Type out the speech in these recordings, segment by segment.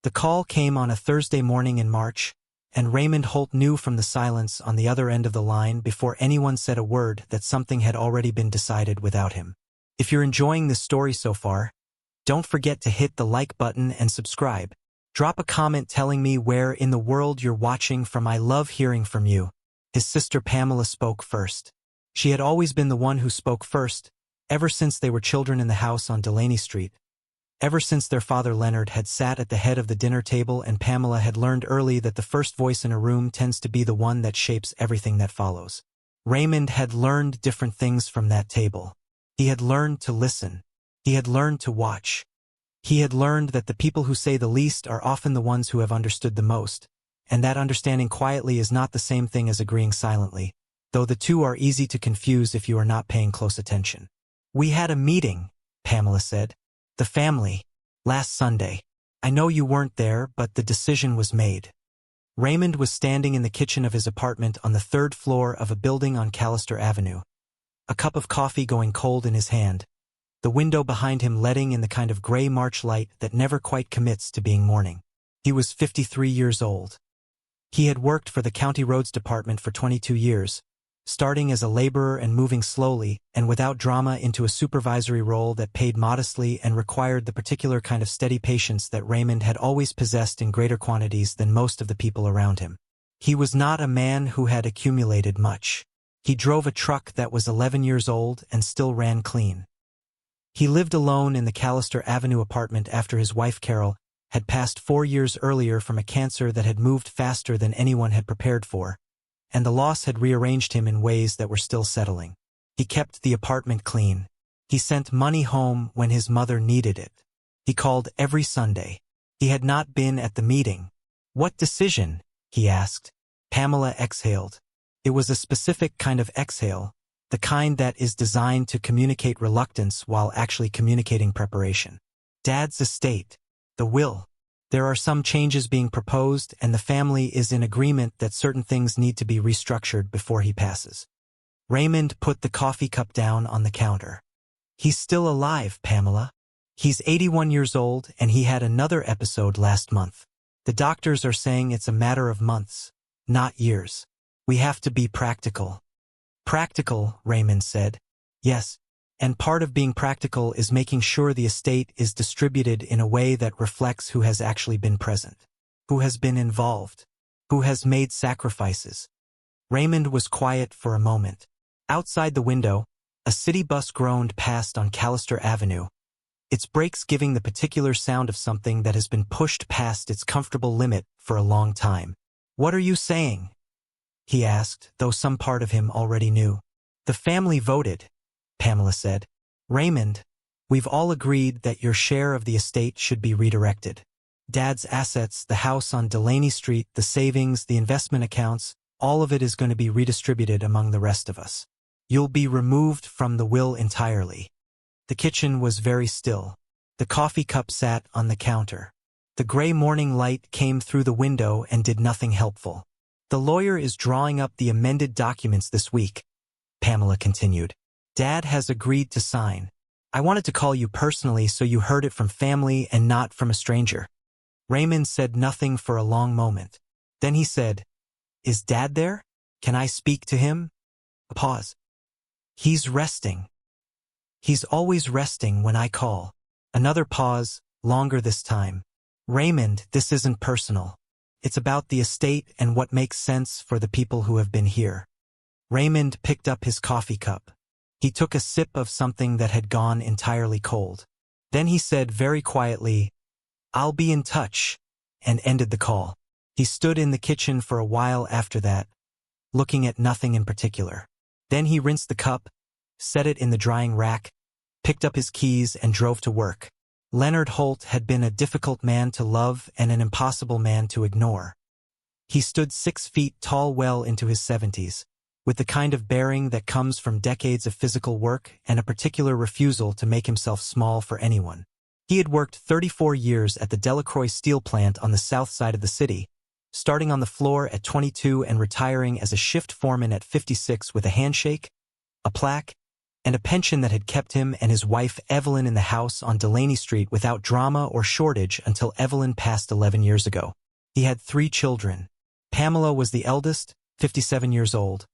The call came on a Thursday morning in March, and Raymond Holt knew from the silence on the other end of the line before anyone said a word that something had already been decided without him. If you're enjoying this story so far, don't forget to hit the like button and subscribe. Drop a comment telling me where in the world you're watching from. I love hearing from you. His sister Pamela spoke first. She had always been the one who spoke first, ever since they were children in the house on Delaney Street. Ever since their father Leonard had sat at the head of the dinner table, and Pamela had learned early that the first voice in a room tends to be the one that shapes everything that follows. Raymond had learned different things from that table. He had learned to listen. He had learned to watch. He had learned that the people who say the least are often the ones who have understood the most, and that understanding quietly is not the same thing as agreeing silently, though the two are easy to confuse if you are not paying close attention. "We had a meeting," Pamela said. "The family. Last Sunday. I know you weren't there, but the decision was made." Raymond was standing in the kitchen of his apartment on the 3rd floor of a building on Callister Avenue, a cup of coffee going cold in his hand, the window behind him letting in the kind of gray March light that never quite commits to being morning. He was 53 years old. He had worked for the County Roads Department for 22 years, starting as a laborer and moving slowly and without drama into a supervisory role that paid modestly and required the particular kind of steady patience that Raymond had always possessed in greater quantities than most of the people around him. He was not a man who had accumulated much. He drove a truck that was 11 years old and still ran clean. He lived alone in the Callister Avenue apartment after his wife Carol had passed 4 years earlier from a cancer that had moved faster than anyone had prepared for, and the loss had rearranged him in ways that were still settling. He kept the apartment clean. He sent money home when his mother needed it. He called every Sunday. He had not been at the meeting. "What decision?" he asked. Pamela exhaled. It was a specific kind of exhale, the kind that is designed to communicate reluctance while actually communicating preparation. "Dad's estate. The will. There are some changes being proposed, and the family is in agreement that certain things need to be restructured before he passes." Raymond put the coffee cup down on the counter. "He's still alive, Pamela. He's 81 years old, and he had another episode last month. The doctors are saying it's a matter of months, not years. We have to be practical." "Practical," Raymond said. "Yes. And part of being practical is making sure the estate is distributed in a way that reflects who has actually been present, who has been involved, who has made sacrifices." Raymond was quiet for a moment. Outside the window, a city bus groaned past on Callister Avenue, its brakes giving the particular sound of something that has been pushed past its comfortable limit for a long time. "What are you saying?" he asked, though some part of him already knew. "The family voted," Pamela said. "Raymond, we've all agreed that your share of the estate should be redirected. Dad's assets, the house on Delaney Street, the savings, the investment accounts, all of it is going to be redistributed among the rest of us. You'll be removed from the will entirely." The kitchen was very still. The coffee cup sat on the counter. The gray morning light came through the window and did nothing helpful. "The lawyer is drawing up the amended documents this week," Pamela continued. "Dad has agreed to sign. I wanted to call you personally so you heard it from family and not from a stranger." Raymond said nothing for a long moment. Then he said, "Is Dad there? Can I speak to him?" A pause. "He's resting. He's always resting when I call." Another pause, longer this time. "Raymond, this isn't personal. It's about the estate and what makes sense for the people who have been here." Raymond picked up his coffee cup. He took a sip of something that had gone entirely cold. Then he said very quietly, "I'll be in touch," and ended the call. He stood in the kitchen for a while after that, looking at nothing in particular. Then he rinsed the cup, set it in the drying rack, picked up his keys and drove to work. Leonard Holt had been a difficult man to love and an impossible man to ignore. He stood 6 feet tall well into his 70s, with the kind of bearing that comes from decades of physical work and a particular refusal to make himself small for anyone. He had worked 34 years at the Delacroix steel plant on the south side of the city, starting on the floor at 22 and retiring as a shift foreman at 56 with a handshake, a plaque, and a pension that had kept him and his wife Evelyn in the house on Delaney Street without drama or shortage until Evelyn passed 11 years ago. He had 3 children. Pamela was the eldest, 57 years old,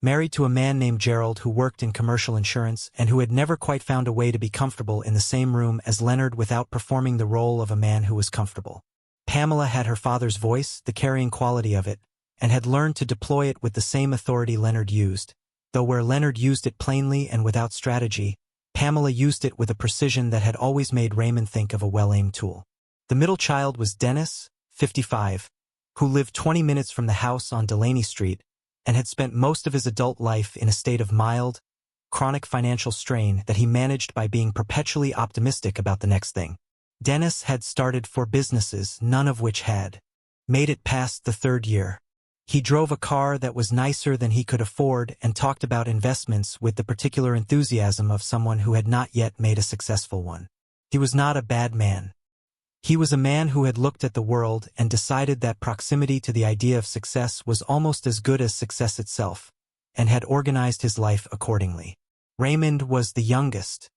married to a man named Gerald who worked in commercial insurance and who had never quite found a way to be comfortable in the same room as Leonard without performing the role of a man who was comfortable. Pamela had her father's voice, the carrying quality of it, and had learned to deploy it with the same authority Leonard used, though where Leonard used it plainly and without strategy, Pamela used it with a precision that had always made Raymond think of a well-aimed tool. The middle child was Dennis, 55, who lived 20 minutes from the house on Delaney Street and had spent most of his adult life in a state of mild, chronic financial strain that he managed by being perpetually optimistic about the next thing. Dennis had started 4 businesses, none of which had made it past the 3rd year. He drove a car that was nicer than he could afford and talked about investments with the particular enthusiasm of someone who had not yet made a successful one. He was not a bad man. He was a man who had looked at the world and decided that proximity to the idea of success was almost as good as success itself, and had organized his life accordingly. Raymond was the youngest.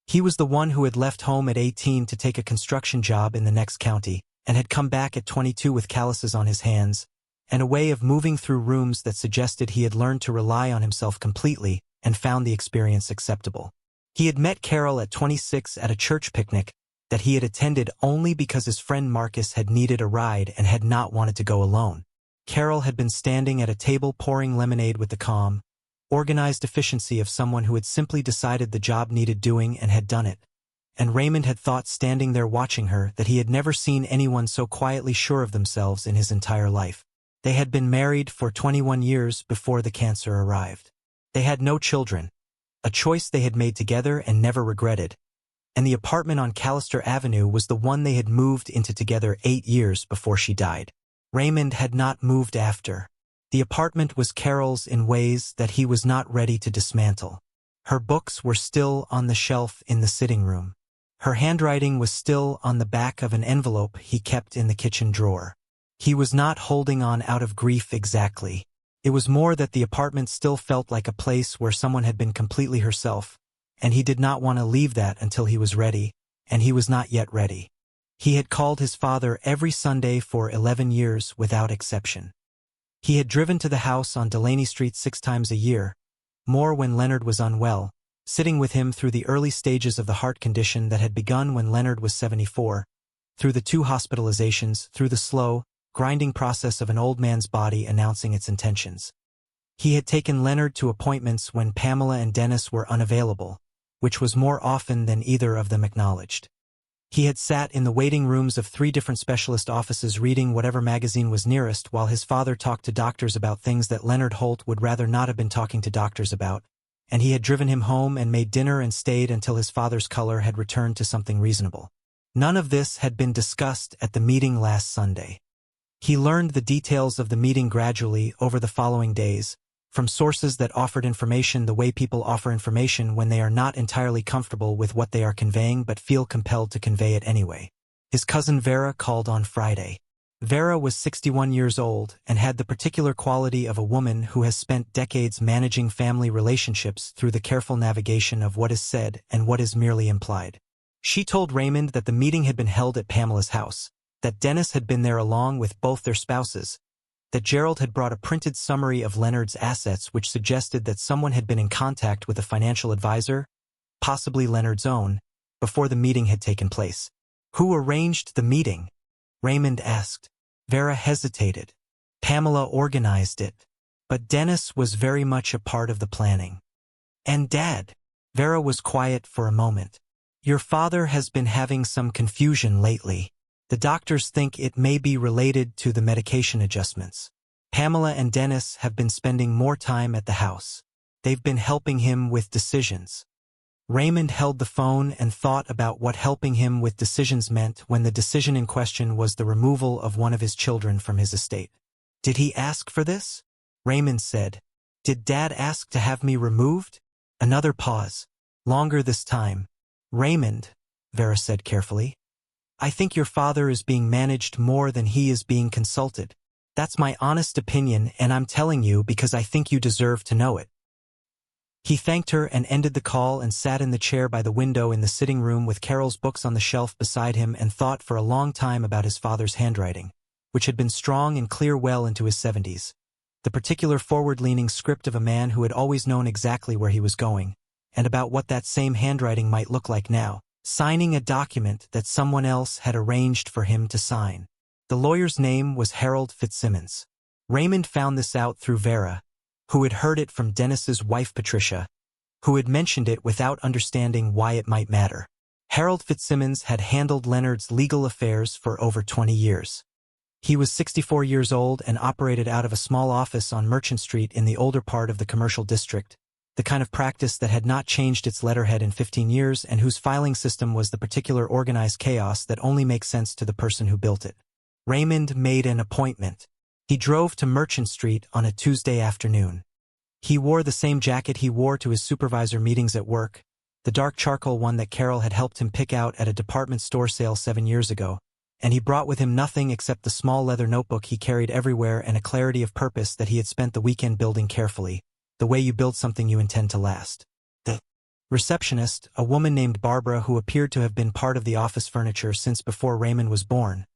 He was the one who had left home at 18 to take a construction job in the next county, and had come back at 22 with calluses on his hands, and a way of moving through rooms that suggested he had learned to rely on himself completely and found the experience acceptable. He had met Carol at 26 at a church picnic that he had attended only because his friend Marcus had needed a ride and had not wanted to go alone. Carol had been standing at a table pouring lemonade with the calm, organized efficiency of someone who had simply decided the job needed doing and had done it. And Raymond had thought standing there watching her that he had never seen anyone so quietly sure of themselves in his entire life. They had been married for 21 years before the cancer arrived. They had no children, a choice they had made together and never regretted, and the apartment on Callister Avenue was the one they had moved into together 8 years before she died. Raymond had not moved after. The apartment was Carol's in ways that he was not ready to dismantle. Her books were still on the shelf in the sitting room. Her handwriting was still on the back of an envelope he kept in the kitchen drawer. He was not holding on out of grief exactly. It was more that the apartment still felt like a place where someone had been completely herself, and he did not want to leave that until he was ready, and he was not yet ready. He had called his father every Sunday for 11 years without exception. He had driven to the house on Delaney Street 6 times a year, more when Leonard was unwell, sitting with him through the early stages of the heart condition that had begun when Leonard was 74, through the 2 hospitalizations, through the slow, grinding process of an old man's body announcing its intentions. He had taken Leonard to appointments when Pamela and Dennis were unavailable, which was more often than either of them acknowledged. He had sat in the waiting rooms of 3 different specialist offices reading whatever magazine was nearest while his father talked to doctors about things that Leonard Holt would rather not have been talking to doctors about, and he had driven him home and made dinner and stayed until his father's color had returned to something reasonable. None of this had been discussed at the meeting last Sunday. He learned the details of the meeting gradually over the following days, from sources that offered information the way people offer information when they are not entirely comfortable with what they are conveying but feel compelled to convey it anyway. His cousin Vera called on Friday. Vera was 61 years old and had the particular quality of a woman who has spent decades managing family relationships through the careful navigation of what is said and what is merely implied. She told Raymond that the meeting had been held at Pamela's house, that Dennis had been there along with both their spouses, that Gerald had brought a printed summary of Leonard's assets which suggested that someone had been in contact with a financial advisor, possibly Leonard's own, before the meeting had taken place. Who arranged the meeting? Raymond asked. Vera hesitated. Pamela organized it. But Dennis was very much a part of the planning. And Dad? Vera was quiet for a moment. Your father has been having some confusion lately. The doctors think it may be related to the medication adjustments. Pamela and Dennis have been spending more time at the house. They've been helping him with decisions. Raymond held the phone and thought about what helping him with decisions meant when the decision in question was the removal of one of his children from his estate. Did he ask for this? Raymond said. Did Dad ask to have me removed? Another pause. Longer this time. Raymond, Vera said carefully. I think your father is being managed more than he is being consulted. That's my honest opinion, and I'm telling you because I think you deserve to know it. He thanked her and ended the call and sat in the chair by the window in the sitting room with Carol's books on the shelf beside him and thought for a long time about his father's handwriting, which had been strong and clear well into his 70s. The particular forward-leaning script of a man who had always known exactly where he was going, and about what that same handwriting might look like now, signing a document that someone else had arranged for him to sign. The lawyer's name was Harold Fitzsimmons. Raymond found this out through Vera, who had heard it from Dennis's wife Patricia, who had mentioned it without understanding why it might matter. Harold Fitzsimmons had handled Leonard's legal affairs for over 20 years. He was 64 years old and operated out of a small office on Merchant Street in the older part of the commercial district, the kind of practice that had not changed its letterhead in 15 years and whose filing system was the particular organized chaos that only makes sense to the person who built it. Raymond made an appointment. He drove to Merchant Street on a Tuesday afternoon. He wore the same jacket he wore to his supervisor meetings at work, the dark charcoal one that Carol had helped him pick out at a department store sale 7 years ago, and he brought with him nothing except the small leather notebook he carried everywhere and a clarity of purpose that he had spent the weekend building carefully, the way you build something you intend to last. The receptionist, a woman named Barbara who appeared to have been part of the office furniture since before Raymond was born,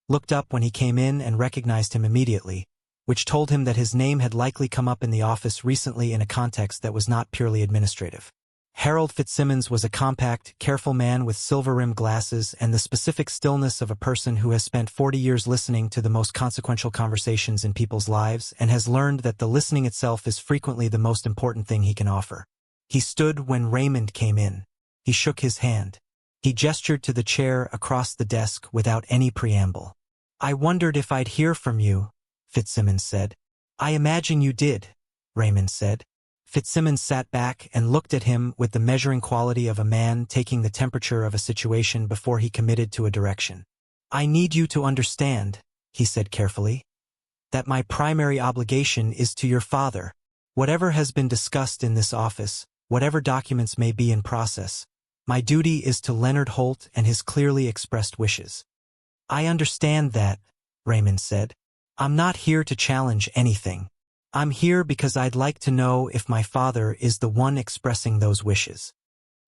looked up when he came in and recognized him immediately, which told him that his name had likely come up in the office recently in a context that was not purely administrative. Harold Fitzsimmons was a compact, careful man with silver-rimmed glasses and the specific stillness of a person who has spent 40 years listening to the most consequential conversations in people's lives and has learned that the listening itself is frequently the most important thing he can offer. He stood when Raymond came in. He shook his hand. He gestured to the chair across the desk without any preamble. "I wondered if I'd hear from you," Fitzsimmons said. "I imagine you did," Raymond said. Fitzsimmons sat back and looked at him with the measuring quality of a man taking the temperature of a situation before he committed to a direction. "I need you to understand," he said carefully, "that my primary obligation is to your father. Whatever has been discussed in this office, whatever documents may be in process, my duty is to Leonard Holt and his clearly expressed wishes." "I understand that," Raymond said. "I'm not here to challenge anything. I'm here because I'd like to know if my father is the one expressing those wishes."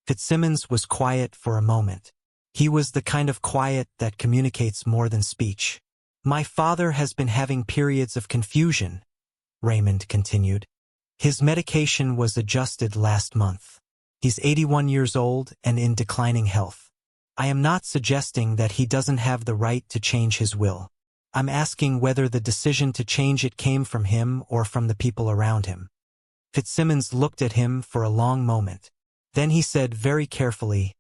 Fitzsimmons was quiet for a moment. He was the kind of quiet that communicates more than speech. "My father has been having periods of confusion," Raymond continued. "His medication was adjusted last month. He's 81 years old and in declining health. I am not suggesting that he doesn't have the right to change his will. I'm asking whether the decision to change it came from him or from the people around him." Fitzsimmons looked at him for a long moment. Then he said very carefully,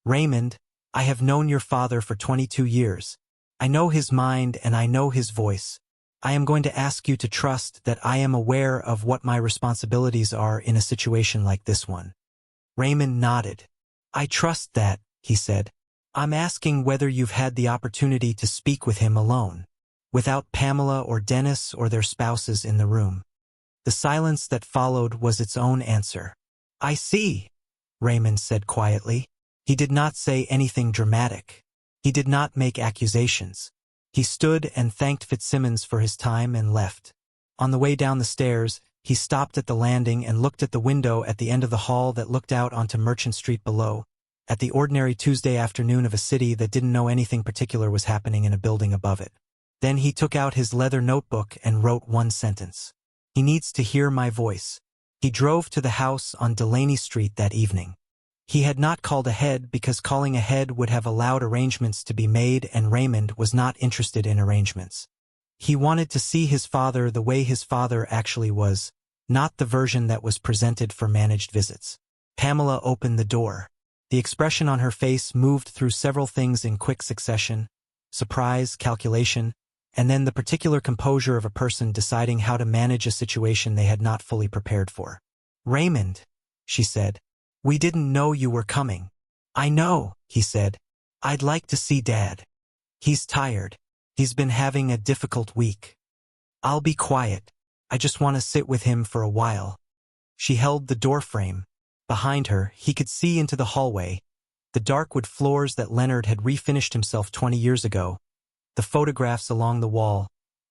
"Raymond, I have known your father for 22 years. I know his mind and I know his voice. I am going to ask you to trust that I am aware of what my responsibilities are in a situation like this one." Raymond nodded. "I trust that," he said. "I'm asking whether you've had the opportunity to speak with him alone, without Pamela or Dennis or their spouses in the room." The silence that followed was its own answer. "I see," Raymond said quietly. He did not say anything dramatic. He did not make accusations. He stood and thanked Fitzsimmons for his time and left. On the way down the stairs, he stopped at the landing and looked at the window at the end of the hall that looked out onto Merchant Street below, at the ordinary Tuesday afternoon of a city that didn't know anything particular was happening in a building above it. Then he took out his leather notebook and wrote one sentence. "He needs to hear my voice." He drove to the house on Delaney Street that evening. He had not called ahead because calling ahead would have allowed arrangements to be made, and Raymond was not interested in arrangements. He wanted to see his father the way his father actually was, not the version that was presented for managed visits. Pamela opened the door. The expression on her face moved through several things in quick succession: surprise, calculation, and then the particular composure of a person deciding how to manage a situation they had not fully prepared for. "Raymond," she said, "we didn't know you were coming." "I know," he said. "I'd like to see Dad. He's tired. He's been having a difficult week. I'll be quiet. I just want to sit with him for a while." She held the doorframe. Behind her, he could see into the hallway, the dark wood floors that Leonard had refinished himself 20 years ago, the photographs along the wall,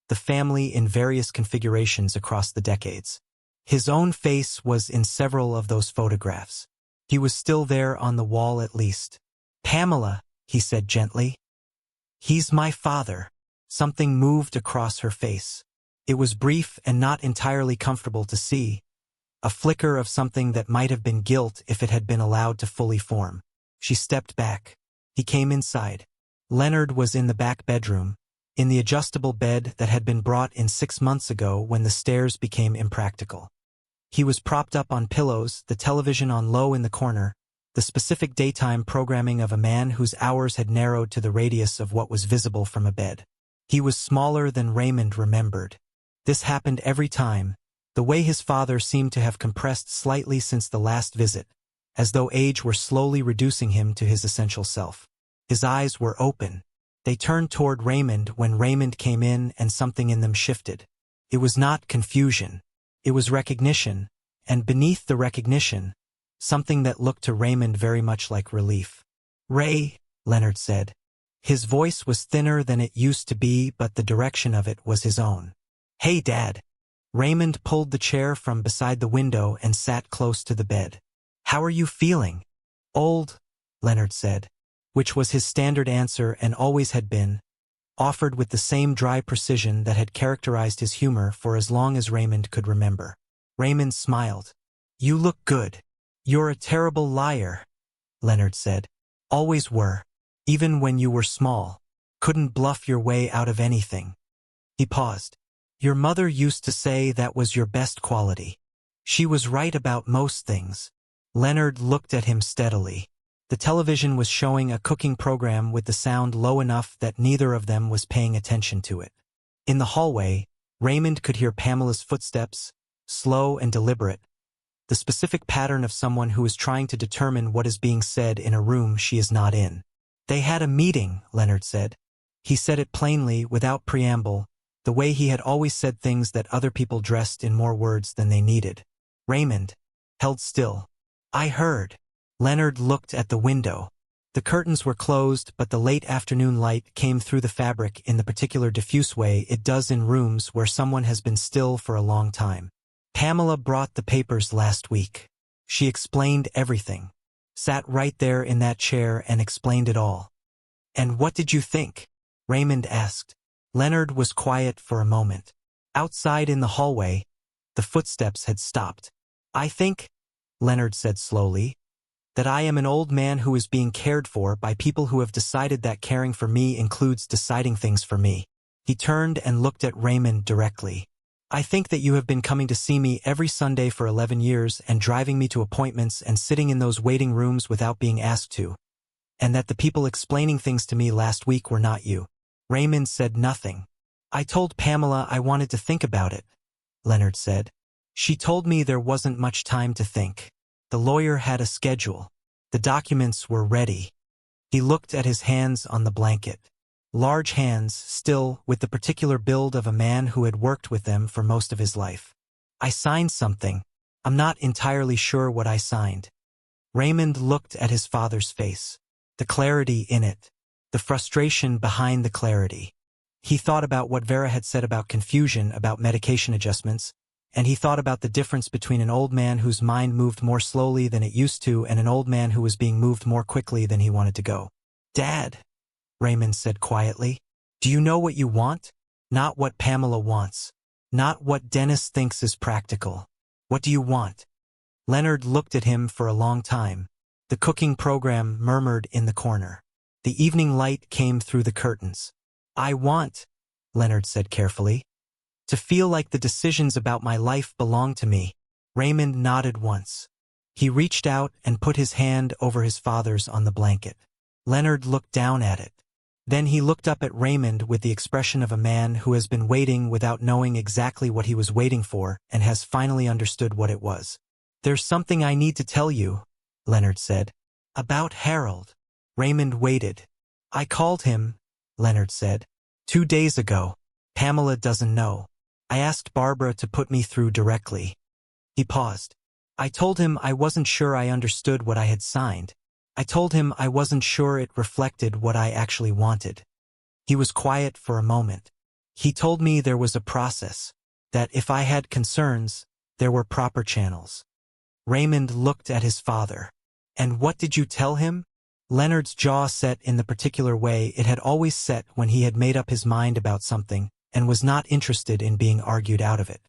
the family in various configurations across the decades. His own face was in several of those photographs. He was still there on the wall at least. "Pamela," he said gently. "He's my father." Something moved across her face. It was brief and not entirely comfortable to see, a flicker of something that might have been guilt if it had been allowed to fully form. She stepped back. He came inside. Leonard was in the back bedroom, in the adjustable bed that had been brought in 6 months ago when the stairs became impractical. He was propped up on pillows, the television on low in the corner, the specific daytime programming of a man whose hours had narrowed to the radius of what was visible from a bed. He was smaller than Raymond remembered. This happened every time, the way his father seemed to have compressed slightly since the last visit, as though age were slowly reducing him to his essential self. His eyes were open. They turned toward Raymond when Raymond came in and something in them shifted. It was not confusion. It was recognition, and beneath the recognition, something that looked to Raymond very much like relief. "Ray," Leonard said. His voice was thinner than it used to be, but the direction of it was his own. "Hey, Dad." Raymond pulled the chair from beside the window and sat close to the bed. "How are you feeling?" "Old," Leonard said, which was his standard answer and always had been, offered with the same dry precision that had characterized his humor for as long as Raymond could remember. Raymond smiled. "You look good." "You're a terrible liar," Leonard said. "Always were. Even when you were small. Couldn't bluff your way out of anything." He paused. "Your mother used to say that was your best quality." "She was right about most things." Leonard looked at him steadily. The television was showing a cooking program with the sound low enough that neither of them was paying attention to it. In the hallway, Raymond could hear Pamela's footsteps, slow and deliberate, the specific pattern of someone who is trying to determine what is being said in a room she is not in. "They had a meeting," Leonard said. He said it plainly, without preamble, the way he had always said things that other people dressed in more words than they needed. Raymond held still. "I heard." Leonard looked at the window. The curtains were closed, but the late afternoon light came through the fabric in the particular diffuse way it does in rooms where someone has been still for a long time. "Pamela brought the papers last week. She explained everything. Sat right there in that chair and explained it all." "And what did you think?" Raymond asked. Leonard was quiet for a moment. Outside in the hallway, the footsteps had stopped. "I think," Leonard said slowly, "that I am an old man who is being cared for by people who have decided that caring for me includes deciding things for me." He turned and looked at Raymond directly. "I think that you have been coming to see me every Sunday for 11 years and driving me to appointments and sitting in those waiting rooms without being asked to, and that the people explaining things to me last week were not you." Raymond said nothing. "I told Pamela I wanted to think about it," Leonard said. "She told me there wasn't much time to think. The lawyer had a schedule. The documents were ready." He looked at his hands on the blanket. Large hands, still, with the particular build of a man who had worked with them for most of his life. "I signed something. I'm not entirely sure what I signed." Raymond looked at his father's face. The clarity in it. The frustration behind the clarity. He thought about what Vera had said about confusion, about medication adjustments, and he thought about the difference between an old man whose mind moved more slowly than it used to and an old man who was being moved more quickly than he wanted to go. "Dad," Raymond said quietly, "do you know what you want? Not what Pamela wants. Not what Dennis thinks is practical. What do you want?" Leonard looked at him for a long time. The cooking program murmured in the corner. The evening light came through the curtains. "I want," Leonard said carefully, "to feel like the decisions about my life belong to me." Raymond nodded once. He reached out and put his hand over his father's on the blanket. Leonard looked down at it. Then he looked up at Raymond with the expression of a man who has been waiting without knowing exactly what he was waiting for and has finally understood what it was. "There's something I need to tell you," Leonard said. "About Harold." Raymond waited. "I called him," Leonard said, 2 days ago. Pamela doesn't know. I asked Barbara to put me through directly." He paused. "I told him I wasn't sure I understood what I had signed. I told him I wasn't sure it reflected what I actually wanted." He was quiet for a moment. "He told me there was a process, that if I had concerns, There were proper channels. Raymond looked at his father. "And what did you tell him?" Leonard's jaw set in the particular way it had always set when he had made up his mind about something and was not interested in being argued out of it.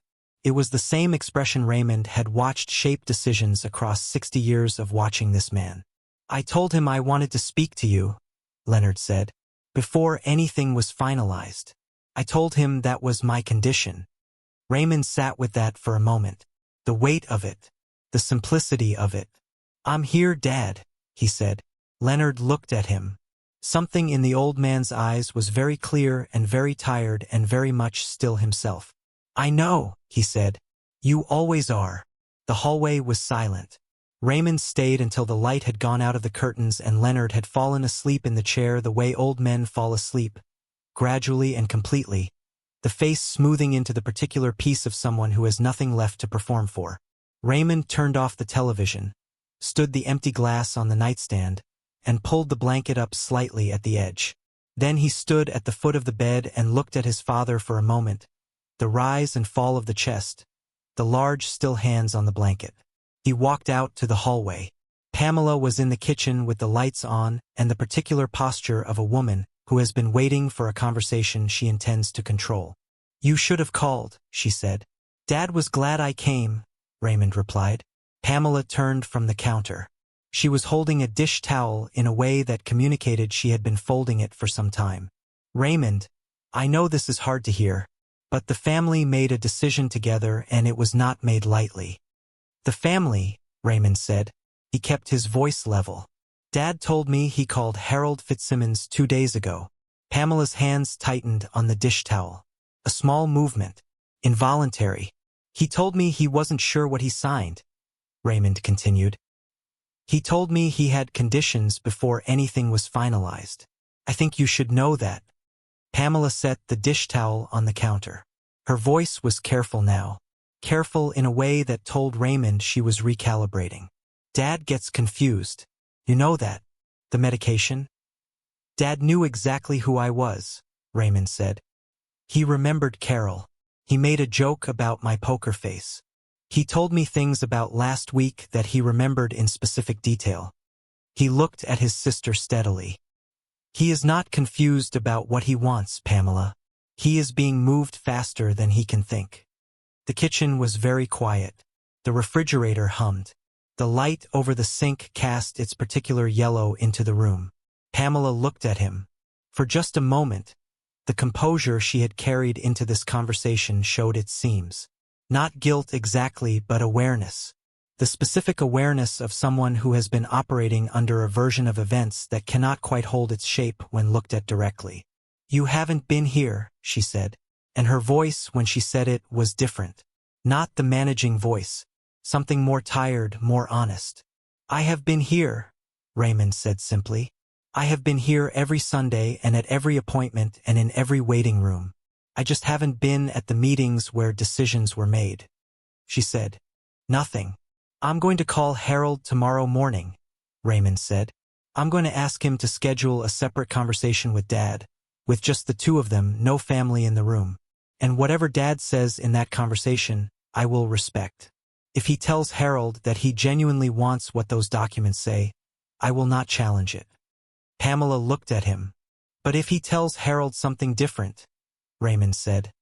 It was the same expression Raymond had watched shape decisions across 60 years of watching this man. "I told him I wanted to speak to you," Leonard said, "before anything was finalized. I told him that was my condition." Raymond sat with that for a moment. The weight of it. The simplicity of it. "I'm here, Dad," he said. Leonard looked at him. Something in the old man's eyes was very clear and very tired and very much still himself. "I know," he said. "You always are." The hallway was silent. Raymond stayed until the light had gone out of the curtains and Leonard had fallen asleep in the chair the way old men fall asleep, gradually and completely, the face smoothing into the particular piece of someone who has nothing left to perform for. Raymond turned off the television, stood the empty glass on the nightstand, and pulled the blanket up slightly at the edge. Then he stood at the foot of the bed and looked at his father for a moment, the rise and fall of the chest, the large still hands on the blanket. He walked out to the hallway. Pamela was in the kitchen with the lights on and the particular posture of a woman who has been waiting for a conversation she intends to control. "You should have called," she said. "Dad was glad I came," Raymond replied. Pamela turned from the counter. She was holding a dish towel in a way that communicated she had been folding it for some time. "Raymond, I know this is hard to hear, but the family made a decision together and it was not made lightly." "The family," Raymond said. He kept his voice level. "Dad told me he called Harold Fitzsimmons 2 days ago." Pamela's hands tightened on the dish towel. A small movement. Involuntary. "He told me he wasn't sure what he signed," Raymond continued. "He told me he had conditions before anything was finalized. I think you should know that." Pamela set the dish towel on the counter. Her voice was careful now. Careful in a way that told Raymond she was recalibrating. "Dad gets confused. You know that. The medication?" "Dad knew exactly who I was," Raymond said. "He remembered Carol. He made a joke about my poker face. He told me things about last week that he remembered in specific detail." He looked at his sister steadily. "He is not confused about what he wants, Pamela. He is being moved faster than he can think." The kitchen was very quiet. The refrigerator hummed. The light over the sink cast its particular yellow into the room. Pamela looked at him. For just a moment, the composure she had carried into this conversation showed its seams. Not guilt exactly, but awareness. The specific awareness of someone who has been operating under a version of events that cannot quite hold its shape when looked at directly. "You haven't been here," she said, and her voice when she said it was different. Not the managing voice. Something more tired, more honest. "I have been here," Raymond said simply. "I have been here every Sunday and at every appointment and in every waiting room. I just haven't been at the meetings where decisions were made." She said, "Nothing." "I'm going to call Harold tomorrow morning," Raymond said. "I'm going to ask him to schedule a separate conversation with Dad, with just the two of them, no family in the room. And whatever Dad says in that conversation, I will respect. If he tells Harold that he genuinely wants what those documents say, I will not challenge it." Pamela looked at him. "But if he tells Harold something different," Raymond said,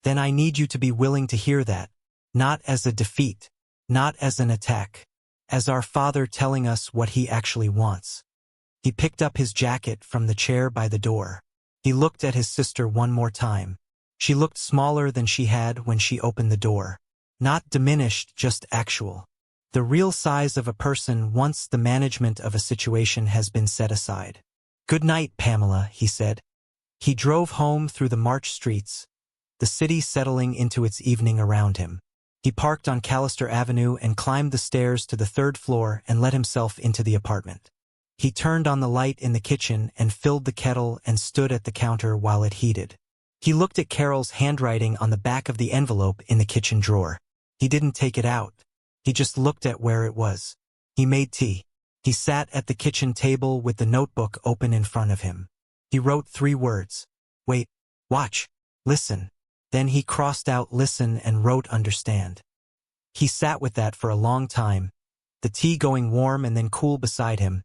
"then I need you to be willing to hear that, not as a defeat, not as an attack, as our father telling us what he actually wants." He picked up his jacket from the chair by the door. He looked at his sister one more time. She looked smaller than she had when she opened the door. Not diminished, just actual. The real size of a person once the management of a situation has been set aside. "Good night, Pamela," he said. He drove home through the March streets, the city settling into its evening around him. He parked on Callister Avenue and climbed the stairs to the 3rd floor and let himself into the apartment. He turned on the light in the kitchen and filled the kettle and stood at the counter while it heated. He looked at Carol's handwriting on the back of the envelope in the kitchen drawer. He didn't take it out. He just looked at where it was. He made tea. He sat at the kitchen table with the notebook open in front of him. He wrote 3 words. Wait, watch, listen. Then he crossed out listen and wrote understand. He sat with that for a long time, the tea going warm and then cool beside him,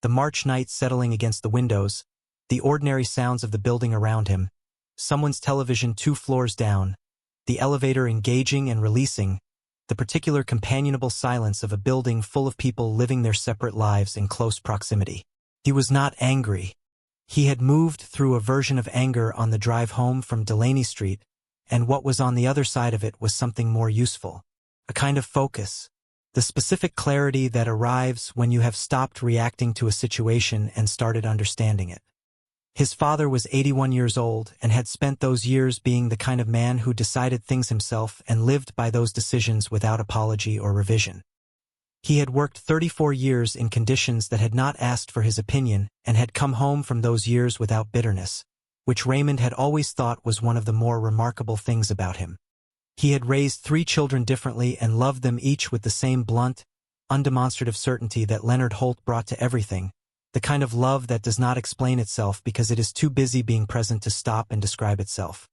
the March night settling against the windows, the ordinary sounds of the building around him, someone's television 2 floors down, the elevator engaging and releasing, the particular companionable silence of a building full of people living their separate lives in close proximity. He was not angry. He had moved through a version of anger on the drive home from Delaney Street, and what was on the other side of it was something more useful. A kind of focus. The specific clarity that arrives when you have stopped reacting to a situation and started understanding it. His father was 81 years old and had spent those years being the kind of man who decided things himself and lived by those decisions without apology or revision. He had worked 34 years in conditions that had not asked for his opinion and had come home from those years without bitterness, which Raymond had always thought was one of the more remarkable things about him. He had raised 3 children differently and loved them each with the same blunt, undemonstrative certainty that Leonard Holt brought to everything, the kind of love that does not explain itself because it is too busy being present to stop and describe itself.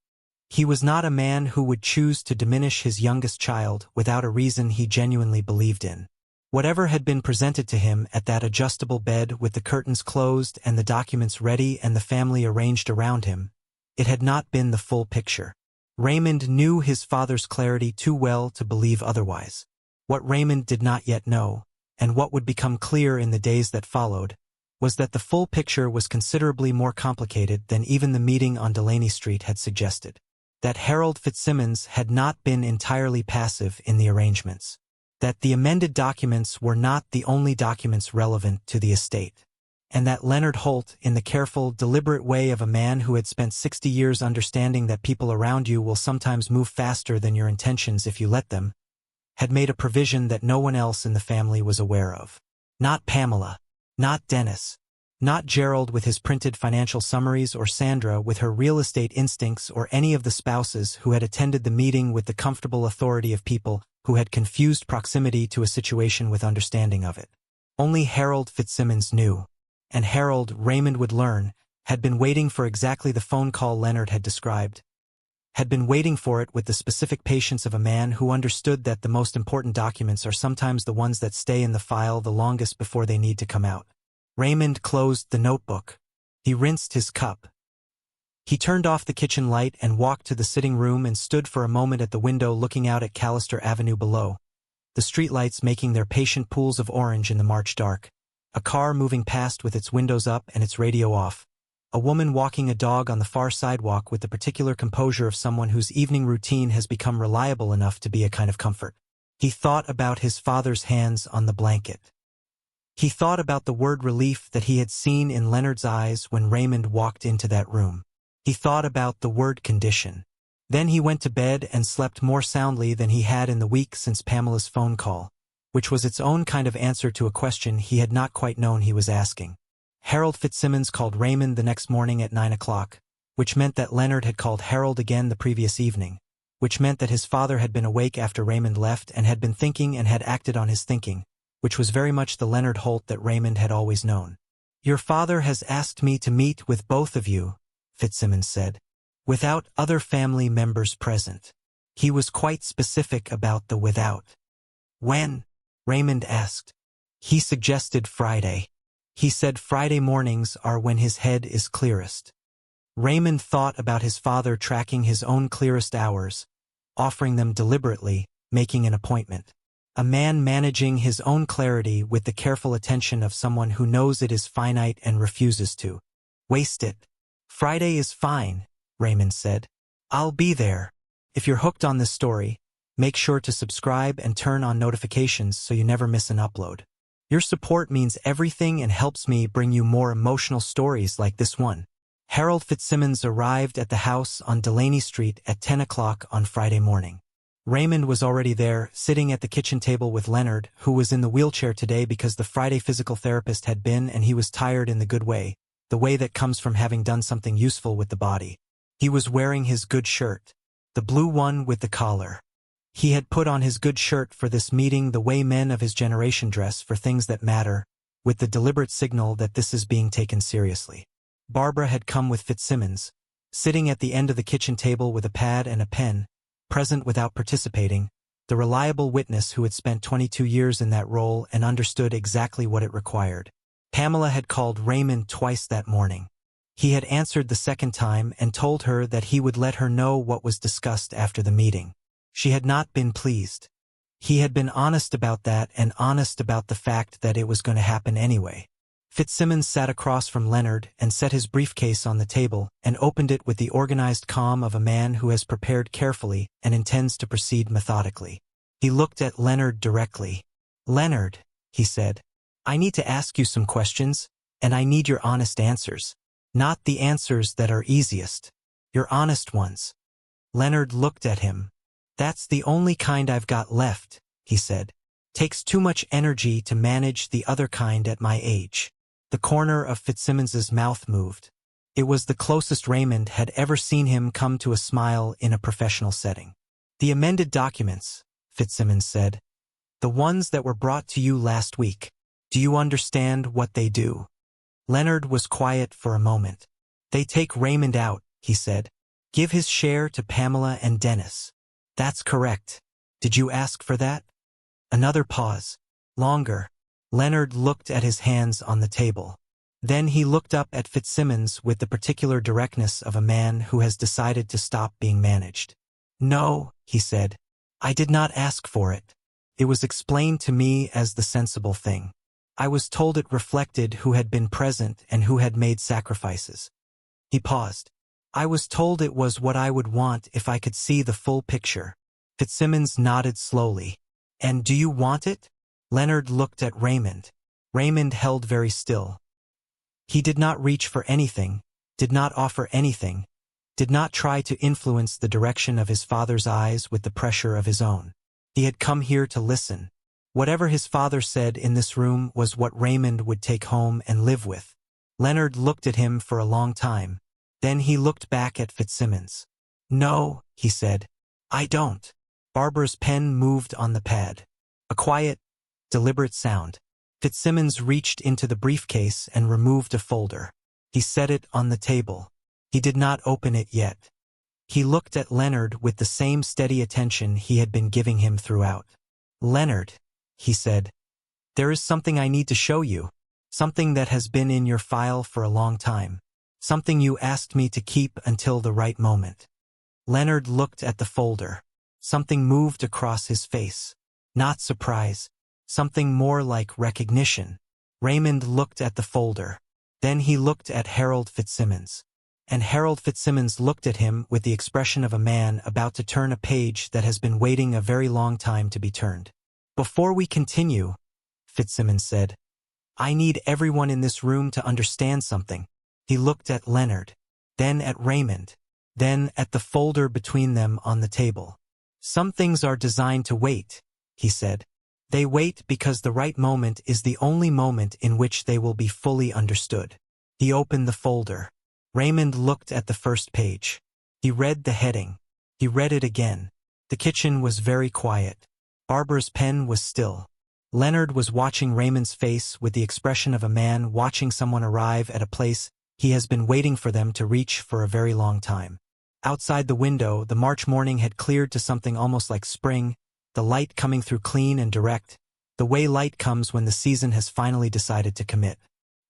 He was not a man who would choose to diminish his youngest child without a reason he genuinely believed in. Whatever had been presented to him at that adjustable bed with the curtains closed and the documents ready and the family arranged around him, it had not been the full picture. Raymond knew his father's clarity too well to believe otherwise. What Raymond did not yet know, and what would become clear in the days that followed, was that the full picture was considerably more complicated than even the meeting on Delaney Street had suggested. That Harold Fitzsimmons had not been entirely passive in the arrangements. That the amended documents were not the only documents relevant to the estate. And that Leonard Holt, in the careful, deliberate way of a man who had spent 60 years understanding that people around you will sometimes move faster than your intentions if you let them, had made a provision that no one else in the family was aware of. Not Pamela. Not Dennis. Not Gerald with his printed financial summaries or Sandra with her real estate instincts or any of the spouses who had attended the meeting with the comfortable authority of people who had confused proximity to a situation with understanding of it. Only Harold Fitzsimmons knew. And Harold, Raymond would learn, had been waiting for exactly the phone call Leonard had described. Had been waiting for it with the specific patience of a man who understood that the most important documents are sometimes the ones that stay in the file the longest before they need to come out. Raymond closed the notebook. He rinsed his cup. He turned off the kitchen light and walked to the sitting room and stood for a moment at the window looking out at Callister Avenue below, the streetlights making their patient pools of orange in the March dark. A car moving past with its windows up and its radio off. A woman walking a dog on the far sidewalk with the particular composure of someone whose evening routine has become reliable enough to be a kind of comfort. He thought about his father's hands on the blanket. He thought about the word relief that he had seen in Leonard's eyes when Raymond walked into that room. He thought about the word condition. Then he went to bed and slept more soundly than he had in the week since Pamela's phone call, which was its own kind of answer to a question he had not quite known he was asking. Harold Fitzsimmons called Raymond the next morning at 9 o'clock, which meant that Leonard had called Harold again the previous evening, which meant that his father had been awake after Raymond left and had been thinking and had acted on his thinking, which was very much the Leonard Holt that Raymond had always known. "Your father has asked me to meet with both of you," Fitzsimmons said, "without other family members present." He was quite specific about the without. "When?" Raymond asked. He suggested Friday. He said Friday mornings are when his head is clearest. Raymond thought about his father tracking his own clearest hours, offering them deliberately, making an appointment. A man managing his own clarity with the careful attention of someone who knows it is finite and refuses to waste it. "Friday is fine," Raymond said. "I'll be there. If you're hooked on this story, make sure to subscribe and turn on notifications so you never miss an upload. Your support means everything and helps me bring you more emotional stories like this one." Harold Fitzsimmons arrived at the house on Delaney Street at 10 o'clock on Friday morning. Raymond was already there, sitting at the kitchen table with Leonard, who was in the wheelchair today because the Friday physical therapist had been and he was tired in the good way, the way that comes from having done something useful with the body. He was wearing his good shirt, the blue one with the collar. He had put on his good shirt for this meeting the way men of his generation dress for things that matter, with the deliberate signal that this is being taken seriously. Barbara had come with Fitzsimmons, sitting at the end of the kitchen table with a pad and a pen, present without participating, the reliable witness who had spent 22 years in that role and understood exactly what it required. Pamela had called Raymond twice that morning. He had answered the second time and told her that he would let her know what was discussed after the meeting. She had not been pleased. He had been honest about that and honest about the fact that it was going to happen anyway. Fitzsimmons sat across from Leonard and set his briefcase on the table and opened it with the organized calm of a man who has prepared carefully and intends to proceed methodically. He looked at Leonard directly. "Leonard," he said, "I need to ask you some questions, and I need your honest answers. Not the answers that are easiest. Your honest ones." Leonard looked at him. "That's the only kind I've got left," he said. "Takes too much energy to manage the other kind at my age." The corner of Fitzsimmons's mouth moved. It was the closest Raymond had ever seen him come to a smile in a professional setting. "The amended documents," Fitzsimmons said. "The ones that were brought to you last week. Do you understand what they do?" Leonard was quiet for a moment. "They take Raymond out," he said. "Give his share to Pamela and Dennis." "That's correct. Did you ask for that?" Another pause. Longer. Leonard looked at his hands on the table. Then he looked up at Fitzsimmons with the particular directness of a man who has decided to stop being managed. "No," he said. "I did not ask for it. It was explained to me as the sensible thing. I was told it reflected who had been present and who had made sacrifices." He paused. "I was told it was what I would want if I could see the full picture." Fitzsimmons nodded slowly. "And do you want it?" Leonard looked at Raymond. Raymond held very still. He did not reach for anything, did not offer anything, did not try to influence the direction of his father's eyes with the pressure of his own. He had come here to listen. Whatever his father said in this room was what Raymond would take home and live with. Leonard looked at him for a long time. Then he looked back at Fitzsimmons. "No," he said. "I don't." Barbara's pen moved on the pad. A quiet, deliberate sound. Fitzsimmons reached into the briefcase and removed a folder. He set it on the table. He did not open it yet. He looked at Leonard with the same steady attention he had been giving him throughout. "Leonard," he said, "there is something I need to show you. Something that has been in your file for a long time. Something you asked me to keep until the right moment." Leonard looked at the folder. Something moved across his face. Not surprise. Something more like recognition. Raymond looked at the folder. Then he looked at Harold Fitzsimmons. And Harold Fitzsimmons looked at him with the expression of a man about to turn a page that has been waiting a very long time to be turned. "Before we continue," Fitzsimmons said, "I need everyone in this room to understand something." He looked at Leonard, then at Raymond, then at the folder between them on the table. "Some things are designed to wait," he said. "They wait because the right moment is the only moment in which they will be fully understood." He opened the folder. Raymond looked at the first page. He read the heading. He read it again. The kitchen was very quiet. Barbara's pen was still. Leonard was watching Raymond's face with the expression of a man watching someone arrive at a place he has been waiting for them to reach for a very long time. Outside the window, the March morning had cleared to something almost like spring, the light coming through clean and direct, the way light comes when the season has finally decided to commit.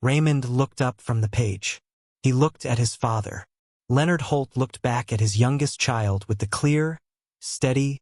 Raymond looked up from the page. He looked at his father. Leonard Holt looked back at his youngest child with the clear, steady,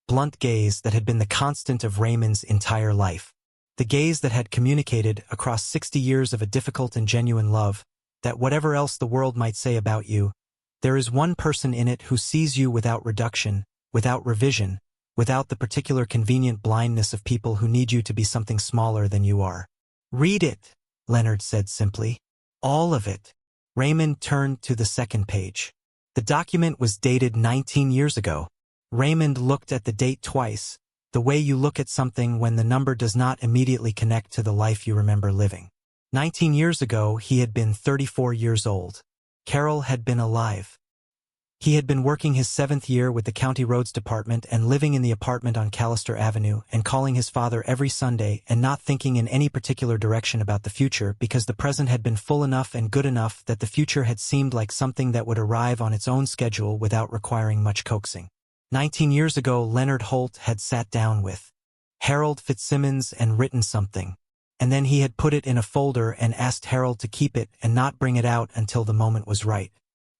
blunt gaze that had been the constant of Raymond's entire life. The gaze that had communicated across 60 years of a difficult and genuine love, that whatever else the world might say about you, there is one person in it who sees you without reduction, without revision, without the particular convenient blindness of people who need you to be something smaller than you are. "Read it," Leonard said simply. "All of it." Raymond turned to the second page. The document was dated 19 years ago. Raymond looked at the date twice, the way you look at something when the number does not immediately connect to the life you remember living. 19 years ago, he had been 34 years old. Carol had been alive. He had been working his 7th year with the County Roads Department and living in the apartment on Callister Avenue and calling his father every Sunday and not thinking in any particular direction about the future because the present had been full enough and good enough that the future had seemed like something that would arrive on its own schedule without requiring much coaxing. 19 years ago, Leonard Holt had sat down with Harold Fitzsimmons and written something, and then he had put it in a folder and asked Harold to keep it and not bring it out until the moment was right.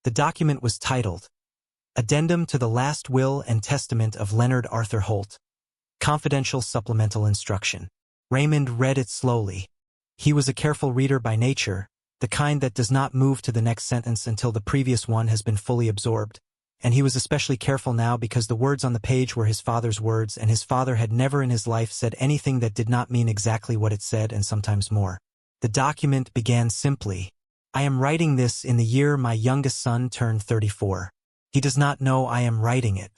The document was titled, Addendum to the Last Will and Testament of Leonard Arthur Holt. Confidential Supplemental Instruction. Raymond read it slowly. He was a careful reader by nature, the kind that does not move to the next sentence until the previous one has been fully absorbed, and he was especially careful now because the words on the page were his father's words, and his father had never in his life said anything that did not mean exactly what it said and sometimes more. The document began simply, I am writing this in the year my youngest son turned 34. He does not know I am writing it.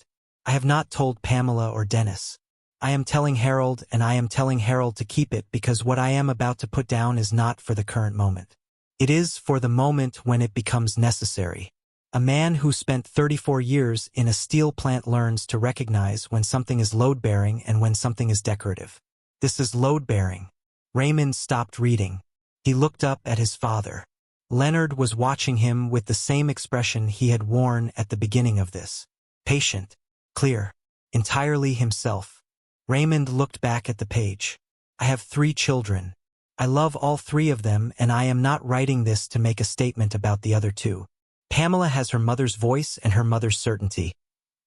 I have not told Pamela or Dennis. I am telling Harold, and I am telling Harold to keep it because what I am about to put down is not for the current moment. It is for the moment when it becomes necessary. A man who spent 34 years in a steel plant learns to recognize when something is load-bearing and when something is decorative. This is load-bearing. Raymond stopped reading. He looked up at his father. Leonard was watching him with the same expression he had worn at the beginning of this. Patient, clear, entirely himself. Raymond looked back at the page. I have 3 children. I love all 3 of them, and I am not writing this to make a statement about the other 2. Pamela has her mother's voice and her mother's certainty,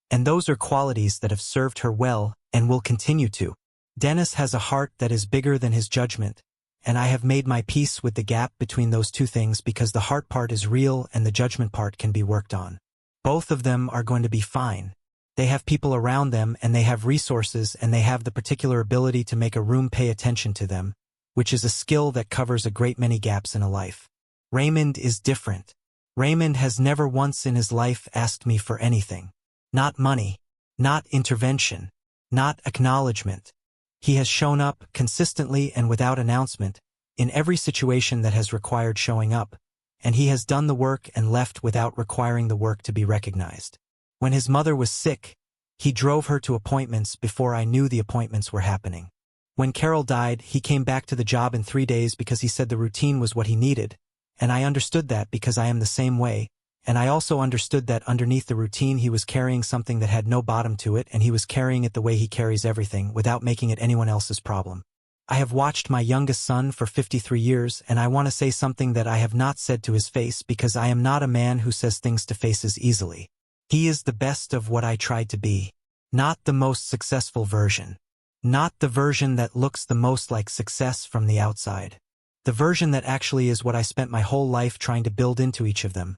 and those are qualities that have served her well and will continue to. Dennis has a heart that is bigger than his judgment, and I have made my peace with the gap between those 2 things because the heart part is real and the judgment part can be worked on. Both of them are going to be fine. They have people around them and they have resources and they have the particular ability to make a room pay attention to them, which is a skill that covers a great many gaps in a life. Raymond is different. Raymond has never once in his life asked me for anything. Not money, not intervention, not acknowledgement. He has shown up consistently and without announcement in every situation that has required showing up, and he has done the work and left without requiring the work to be recognized. When his mother was sick, he drove her to appointments before I knew the appointments were happening. When Carol died, he came back to the job in 3 days because he said the routine was what he needed, and I understood that because I am the same way, and I also understood that underneath the routine he was carrying something that had no bottom to it, and he was carrying it the way he carries everything, without making it anyone else's problem. I have watched my youngest son for 53 years, and I want to say something that I have not said to his face because I am not a man who says things to faces easily. He is the best of what I tried to be. Not the most successful version. Not the version that looks the most like success from the outside. The version that actually is what I spent my whole life trying to build into each of them.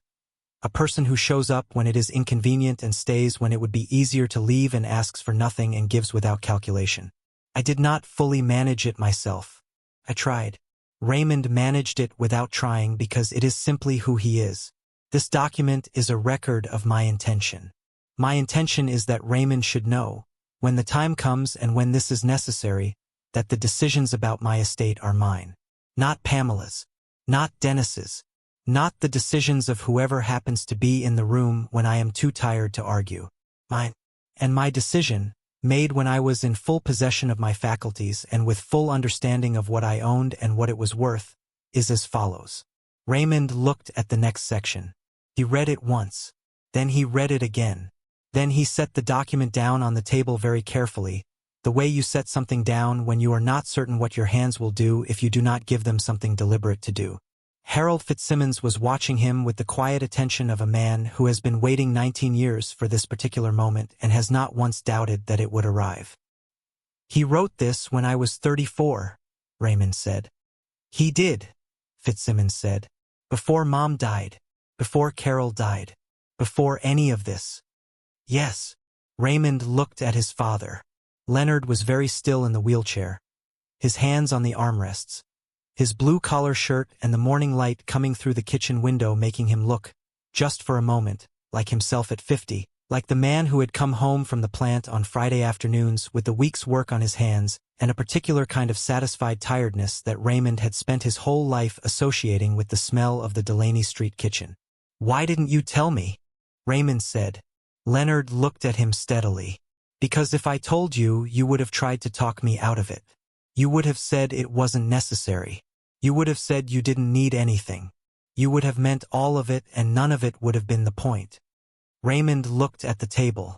A person who shows up when it is inconvenient and stays when it would be easier to leave and asks for nothing and gives without calculation. I did not fully manage it myself. I tried. Raymond managed it without trying because it is simply who he is. This document is a record of my intention. My intention is that Raymond should know, when the time comes and when this is necessary, that the decisions about my estate are mine. Not Pamela's. Not Dennis's. Not the decisions of whoever happens to be in the room when I am too tired to argue. Mine. And my decision, made when I was in full possession of my faculties and with full understanding of what I owned and what it was worth, is as follows. Raymond looked at the next section. He read it once. Then he read it again. Then he set the document down on the table very carefully, the way you set something down when you are not certain what your hands will do if you do not give them something deliberate to do. Harold Fitzsimmons was watching him with the quiet attention of a man who has been waiting 19 years for this particular moment and has not once doubted that it would arrive. He wrote this when I was 34, Raymond said. He did, Fitzsimmons said. Before Mom died. Before Carol died. Before any of this. Yes. Raymond looked at his father. Leonard was very still in the wheelchair, his hands on the armrests, his blue-collar shirt and the morning light coming through the kitchen window making him look, just for a moment, like himself at 50, like the man who had come home from the plant on Friday afternoons with the week's work on his hands and a particular kind of satisfied tiredness that Raymond had spent his whole life associating with the smell of the Delaney Street kitchen. Why didn't you tell me? Raymond said. Leonard looked at him steadily. Because if I told you, you would have tried to talk me out of it. You would have said it wasn't necessary. You would have said you didn't need anything. You would have meant all of it and none of it would have been the point. Raymond looked at the table.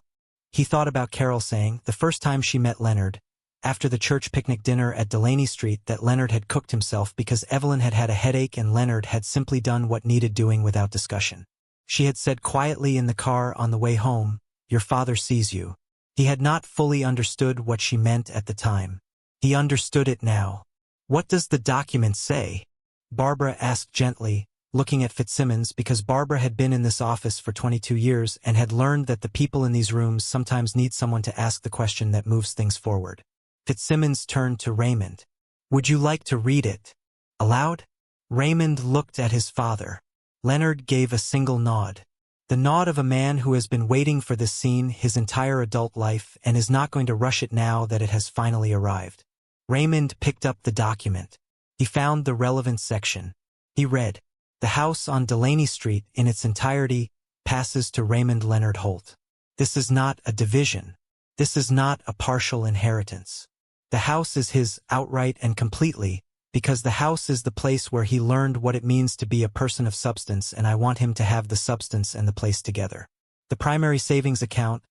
He thought about Carol saying, the first time she met Leonard, after the church picnic dinner at Delaney Street, that Leonard had cooked himself because Evelyn had had a headache and Leonard had simply done what needed doing without discussion. She had said quietly in the car on the way home, "Your father sees you." He had not fully understood what she meant at the time. He understood it now. "What does the document say?" Barbara asked gently, looking at Fitzsimmons, because Barbara had been in this office for 22 years and had learned that the people in these rooms sometimes need someone to ask the question that moves things forward. Fitzsimmons turned to Raymond. "Would you like to read it aloud?" Raymond looked at his father. Leonard gave a single nod. The nod of a man who has been waiting for this scene his entire adult life and is not going to rush it now that it has finally arrived. Raymond picked up the document. He found the relevant section. He read, "The house on Delaney Street in its entirety passes to Raymond Leonard Holt. This is not a division. This is not a partial inheritance. The house is his outright and completely, because the house is the place where he learned what it means to be a person of substance, and I want him to have the substance and the place together. The primary savings account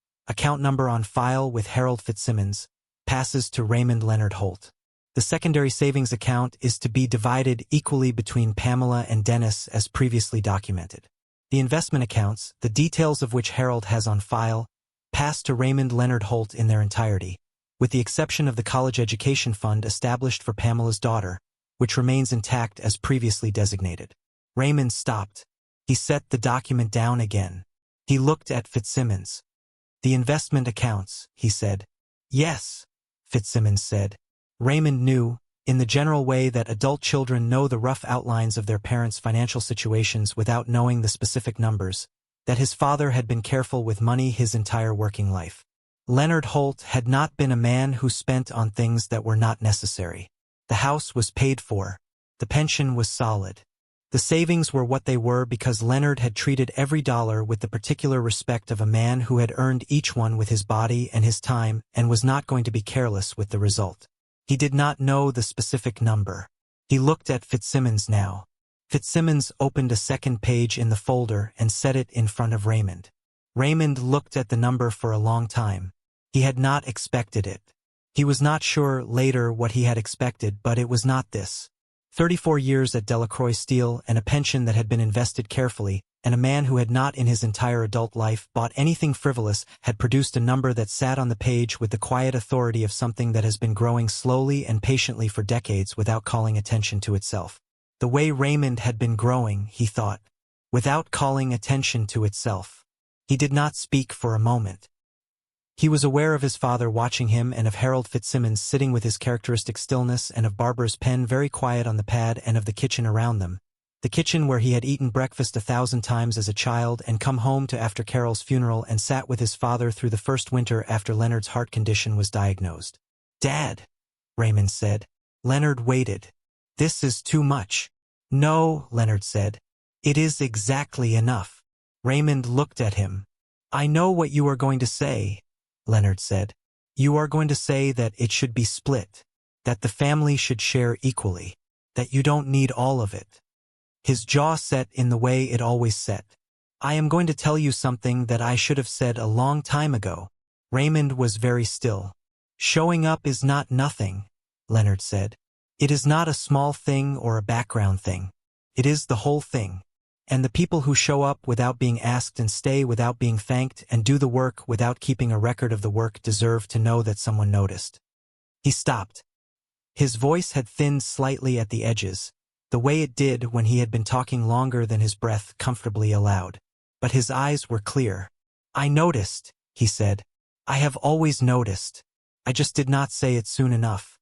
number on file with Harold Fitzsimmons, passes to Raymond Leonard Holt. The secondary savings account is to be divided equally between Pamela and Dennis as previously documented. The investment accounts, the details of which Harold has on file, pass to Raymond Leonard Holt in their entirety, with the exception of the college education fund established for Pamela's daughter, which remains intact as previously designated." Raymond stopped. He set the document down again. He looked at Fitzsimmons. "The investment accounts," he said. "Yes," Fitzsimmons said. Raymond knew, in the general way that adult children know the rough outlines of their parents' financial situations without knowing the specific numbers, that his father had been careful with money his entire working life. Leonard Holt had not been a man who spent on things that were not necessary. The house was paid for. The pension was solid. The savings were what they were because Leonard had treated every dollar with the particular respect of a man who had earned each one with his body and his time and was not going to be careless with the result. He did not know the specific number. He looked at Fitzsimmons now. Fitzsimmons opened a second page in the folder and set it in front of Raymond. Raymond looked at the number for a long time. He had not expected it. He was not sure later what he had expected, but it was not this. 34 years at Delacroix Steel and a pension that had been invested carefully, and a man who had not in his entire adult life bought anything frivolous had produced a number that sat on the page with the quiet authority of something that has been growing slowly and patiently for decades without calling attention to itself. The way Raymond had been growing, he thought, without calling attention to itself. He did not speak for a moment. He was aware of his father watching him and of Harold Fitzsimmons sitting with his characteristic stillness and of Barbara's pen very quiet on the pad and of the kitchen around them. The kitchen where he had eaten breakfast 1,000 times as a child and come home to after Carol's funeral and sat with his father through the first winter after Leonard's heart condition was diagnosed. "Dad," Raymond said. Leonard waited. "This is too much." "No," Leonard said. "It is exactly enough." Raymond looked at him. "I know what you are going to say," Leonard said. "You are going to say that it should be split, that the family should share equally, that you don't need all of it." His jaw set in the way it always set. "I am going to tell you something that I should have said a long time ago." Raymond was very still. "Showing up is not nothing," Leonard said. "It is not a small thing or a background thing. It is the whole thing. And the people who show up without being asked and stay without being thanked and do the work without keeping a record of the work deserve to know that someone noticed." He stopped. His voice had thinned slightly at the edges, the way it did when he had been talking longer than his breath comfortably allowed. But his eyes were clear. "I noticed," he said. "I have always noticed. I just did not say it soon enough."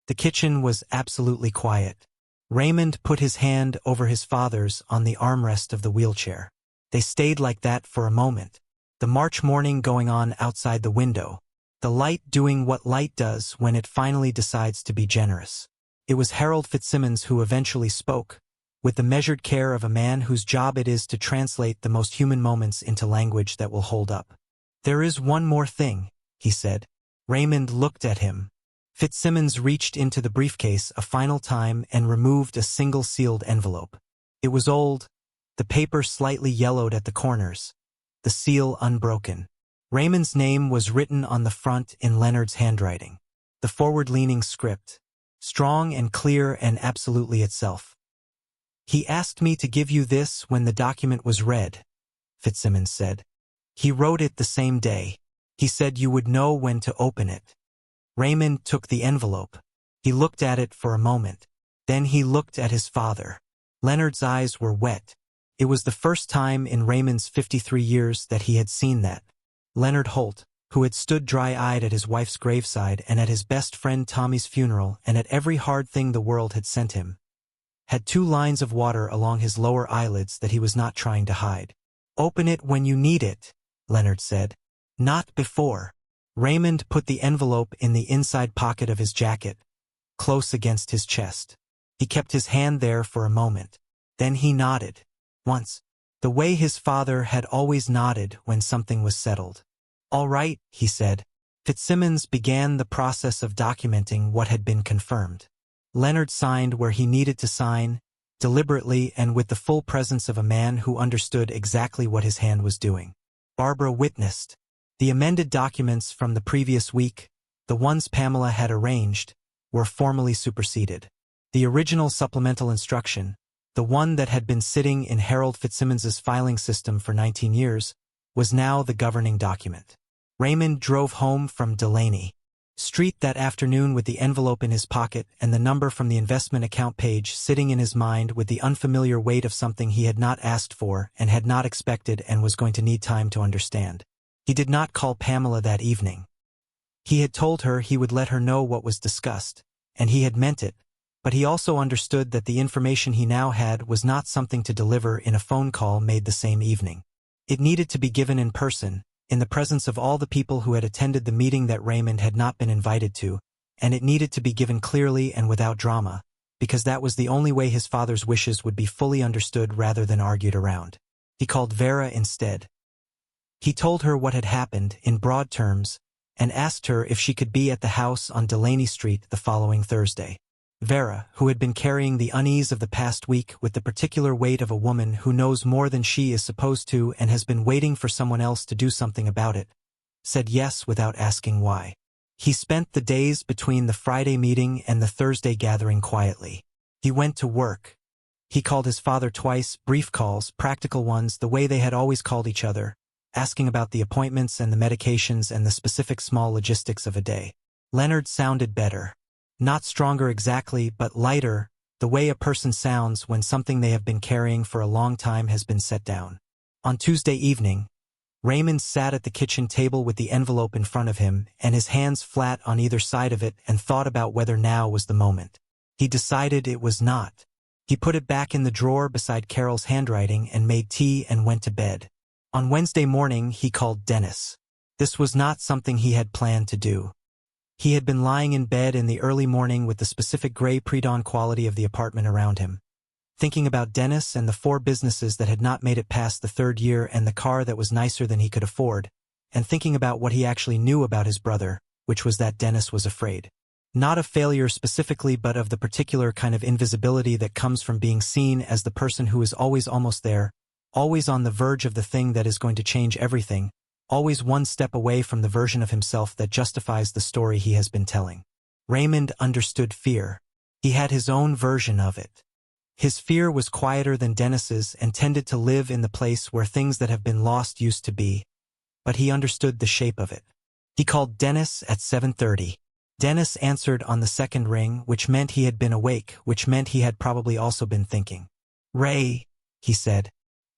The kitchen was absolutely quiet. Raymond put his hand over his father's on the armrest of the wheelchair. They stayed like that for a moment. The March morning going on outside the window. The light doing what light does when it finally decides to be generous. It was Harold Fitzsimmons who eventually spoke, with the measured care of a man whose job it is to translate the most human moments into language that will hold up. "There is one more thing," he said. Raymond looked at him. Fitzsimmons reached into the briefcase a final time and removed a single sealed envelope. It was old, the paper slightly yellowed at the corners, the seal unbroken. Raymond's name was written on the front in Leonard's handwriting. The forward-leaning script, strong and clear and absolutely itself. "He asked me to give you this when the document was read," Fitzsimmons said. "He wrote it the same day. He said you would know when to open it." Raymond took the envelope. He looked at it for a moment. Then he looked at his father. Leonard's eyes were wet. It was the first time in Raymond's 53 years that he had seen that. Leonard Holt, who had stood dry-eyed at his wife's graveside and at his best friend Tommy's funeral and at every hard thing the world had sent him, had 2 lines of water along his lower eyelids that he was not trying to hide. "Open it when you need it," Leonard said. "Not before." Raymond put the envelope in the inside pocket of his jacket, close against his chest. He kept his hand there for a moment. Then he nodded. Once. The way his father had always nodded when something was settled. "All right," he said. Fitzsimmons began the process of documenting what had been confirmed. Leonard signed where he needed to sign, deliberately and with the full presence of a man who understood exactly what his hand was doing. Barbara witnessed. The amended documents from the previous week, the ones Pamela had arranged, were formally superseded. The original supplemental instruction, the one that had been sitting in Harold Fitzsimmons's filing system for 19 years, was now the governing document. Raymond drove home from Delaney Street that afternoon with the envelope in his pocket and the number from the investment account page sitting in his mind with the unfamiliar weight of something he had not asked for and had not expected and was going to need time to understand. He did not call Pamela that evening. He had told her he would let her know what was discussed, and he had meant it, but he also understood that the information he now had was not something to deliver in a phone call made the same evening. It needed to be given in person, in the presence of all the people who had attended the meeting that Raymond had not been invited to, and it needed to be given clearly and without drama, because that was the only way his father's wishes would be fully understood rather than argued around. He called Vera instead. He told her what had happened in broad terms and asked her if she could be at the house on Delaney Street the following Thursday. Vera, who had been carrying the unease of the past week with the particular weight of a woman who knows more than she is supposed to and has been waiting for someone else to do something about it, said yes without asking why. He spent the days between the Friday meeting and the Thursday gathering quietly. He went to work. He called his father twice, brief calls, practical ones, the way they had always called each other, asking about the appointments and the medications and the specific small logistics of a day. Leonard sounded better. Not stronger exactly, but lighter, the way a person sounds when something they have been carrying for a long time has been set down. On Tuesday evening, Raymond sat at the kitchen table with the envelope in front of him and his hands flat on either side of it and thought about whether now was the moment. He decided it was not. He put it back in the drawer beside Carol's handwriting and made tea and went to bed. On Wednesday morning, he called Dennis. This was not something he had planned to do. He had been lying in bed in the early morning with the specific gray pre-dawn quality of the apartment around him, thinking about Dennis and the 4 businesses that had not made it past the 3rd year and the car that was nicer than he could afford, and thinking about what he actually knew about his brother, which was that Dennis was afraid. Not of failure specifically, but of the particular kind of invisibility that comes from being seen as the person who is always almost there, always on the verge of the thing that is going to change everything, always one step away from the version of himself that justifies the story he has been telling. Raymond understood fear. He had his own version of it. His fear was quieter than Dennis's and tended to live in the place where things that have been lost used to be, but he understood the shape of it. He called Dennis at 7:30. Dennis answered on the second ring, which meant he had been awake, which meant he had probably also been thinking. "Ray," he said.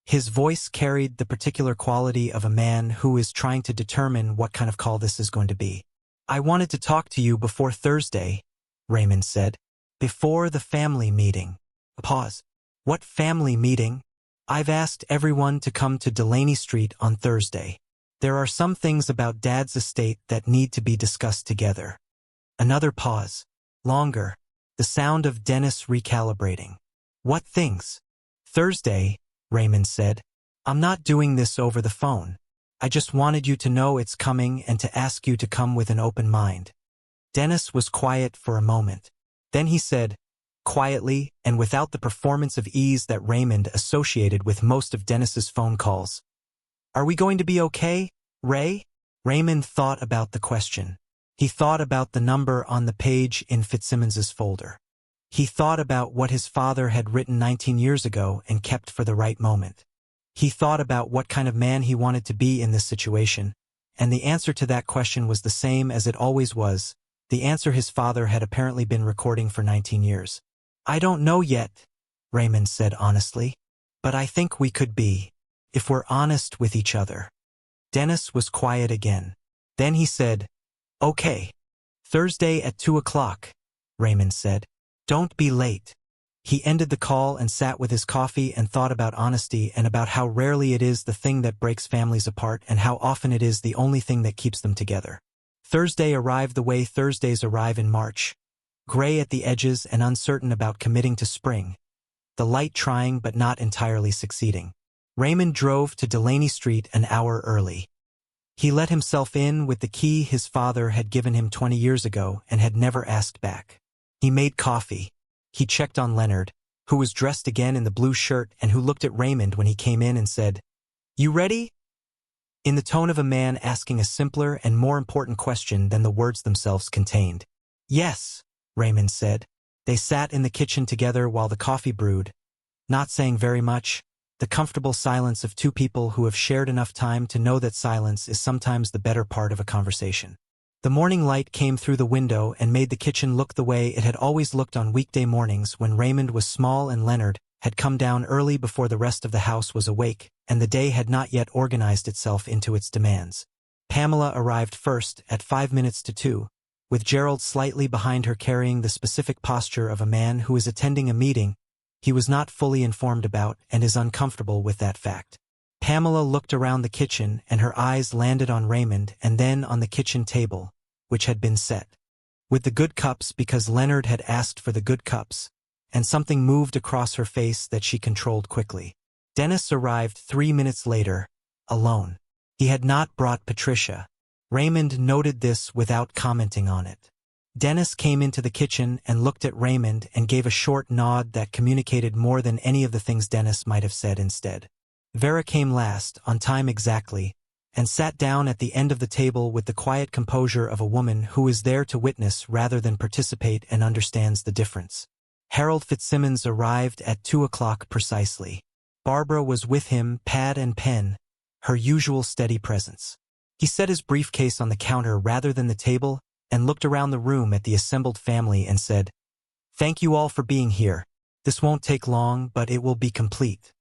His voice carried the particular quality of a man who is trying to determine what kind of call this is going to be. "I wanted to talk to you before Thursday," Raymond said. "Before the family meeting." A pause. "What family meeting?" "I've asked everyone to come to Delaney Street on Thursday. There are some things about Dad's estate that need to be discussed together." Another pause. Longer. The sound of Dennis recalibrating. "What things?" "Thursday," Raymond said. "I'm not doing this over the phone. I just wanted you to know it's coming and to ask you to come with an open mind." Dennis was quiet for a moment. Then he said, quietly and without the performance of ease that Raymond associated with most of Dennis's phone calls, "Are we going to be okay, Ray?" Raymond thought about the question. He thought about the number on the page in Fitzsimmons's folder. He thought about what his father had written 19 years ago and kept for the right moment. He thought about what kind of man he wanted to be in this situation, and the answer to that question was the same as it always was, the answer his father had apparently been recording for 19 years. "I don't know yet," Raymond said honestly, "but I think we could be, if we're honest with each other." Dennis was quiet again. Then he said, "Okay. Thursday at 2 o'clock, Raymond said. "Don't be late." He ended the call and sat with his coffee and thought about honesty and about how rarely it is the thing that breaks families apart and how often it is the only thing that keeps them together. Thursday arrived the way Thursdays arrive in March, gray at the edges and uncertain about committing to spring, the light trying but not entirely succeeding. Raymond drove to Delaney Street an hour early. He let himself in with the key his father had given him 20 years ago and had never asked back. He made coffee. He checked on Leonard, who was dressed again in the blue shirt and who looked at Raymond when he came in and said, "You ready?" in the tone of a man asking a simpler and more important question than the words themselves contained. "Yes," Raymond said. They sat in the kitchen together while the coffee brewed, not saying very much, the comfortable silence of two people who have shared enough time to know that silence is sometimes the better part of a conversation. The morning light came through the window and made the kitchen look the way it had always looked on weekday mornings when Raymond was small and Leonard had come down early before the rest of the house was awake and the day had not yet organized itself into its demands. Pamela arrived first at 5 minutes to 2, with Gerald slightly behind her carrying the specific posture of a man who is attending a meeting he was not fully informed about and is uncomfortable with that fact. Pamela looked around the kitchen and her eyes landed on Raymond and then on the kitchen table, which had been set with the good cups because Leonard had asked for the good cups, and something moved across her face that she controlled quickly. Dennis arrived 3 minutes later, alone. He had not brought Patricia. Raymond noted this without commenting on it. Dennis came into the kitchen and looked at Raymond and gave a short nod that communicated more than any of the things Dennis might have said instead. Vera came last, on time exactly, and sat down at the end of the table with the quiet composure of a woman who is there to witness rather than participate and understands the difference. Harold Fitzsimmons arrived at 2 o'clock precisely. Barbara was with him, pad and pen, her usual steady presence. He set his briefcase on the counter rather than the table and looked around the room at the assembled family and said, "Thank you all for being here. This won't take long, but it will be complete."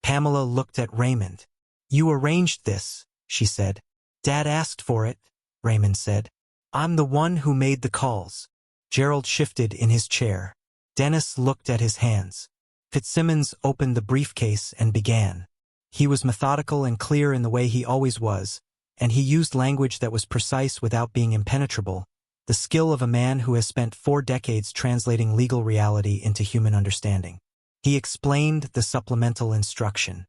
Pamela looked at Raymond. "You arranged this," she said. "Dad asked for it," Raymond said. "I'm the one who made the calls." Gerald shifted in his chair. Dennis looked at his hands. Fitzsimmons opened the briefcase and began. He was methodical and clear in the way he always was, and he used language that was precise without being impenetrable, the skill of a man who has spent 4 decades translating legal reality into human understanding. He explained the supplemental instruction.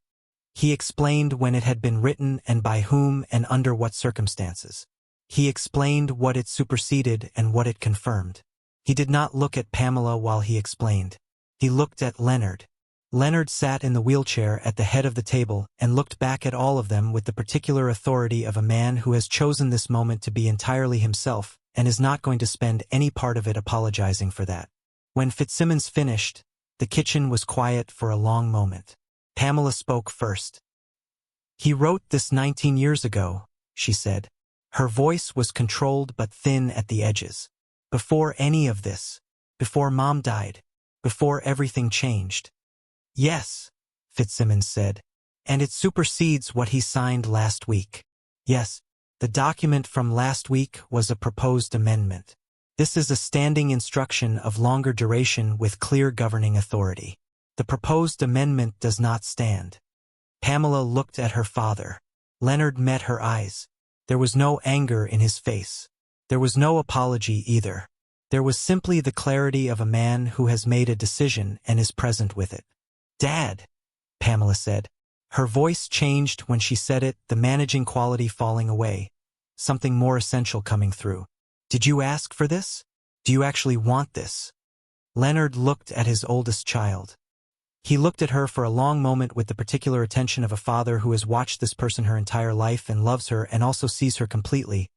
He explained when it had been written and by whom and under what circumstances. He explained what it superseded and what it confirmed. He did not look at Pamela while he explained. He looked at Leonard. Leonard sat in the wheelchair at the head of the table and looked back at all of them with the particular authority of a man who has chosen this moment to be entirely himself and is not going to spend any part of it apologizing for that. When Fitzsimmons finished, the kitchen was quiet for a long moment. Pamela spoke first. "He wrote this 19 years ago," she said. Her voice was controlled but thin at the edges. "Before any of this. Before Mom died. Before everything changed." "Yes," Fitzsimmons said. "And it supersedes what he signed last week." "Yes, the document from last week was a proposed amendment. This is a standing instruction of longer duration with clear governing authority. The proposed amendment does not stand." Pamela looked at her father. Leonard met her eyes. There was no anger in his face. There was no apology either. There was simply the clarity of a man who has made a decision and is present with it. "Dad," Pamela said. Her voice changed when she said it, the managing quality falling away, something more essential coming through. "Did you ask for this? Do you actually want this?" Leonard looked at his oldest child. He looked at her for a long moment with the particular attention of a father who has watched this person her entire life and loves her and also sees her completely.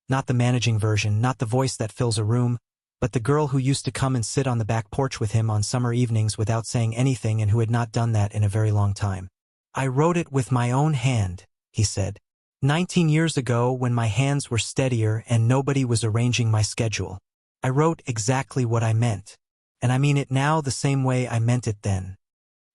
Not the managing version, not the voice that fills a room, but the girl who used to come and sit on the back porch with him on summer evenings without saying anything and who had not done that in a very long time. "I wrote it with my own hand," he said. 19 years ago when my hands were steadier and nobody was arranging my schedule. I wrote exactly what I meant. And I mean it now the same way I meant it then.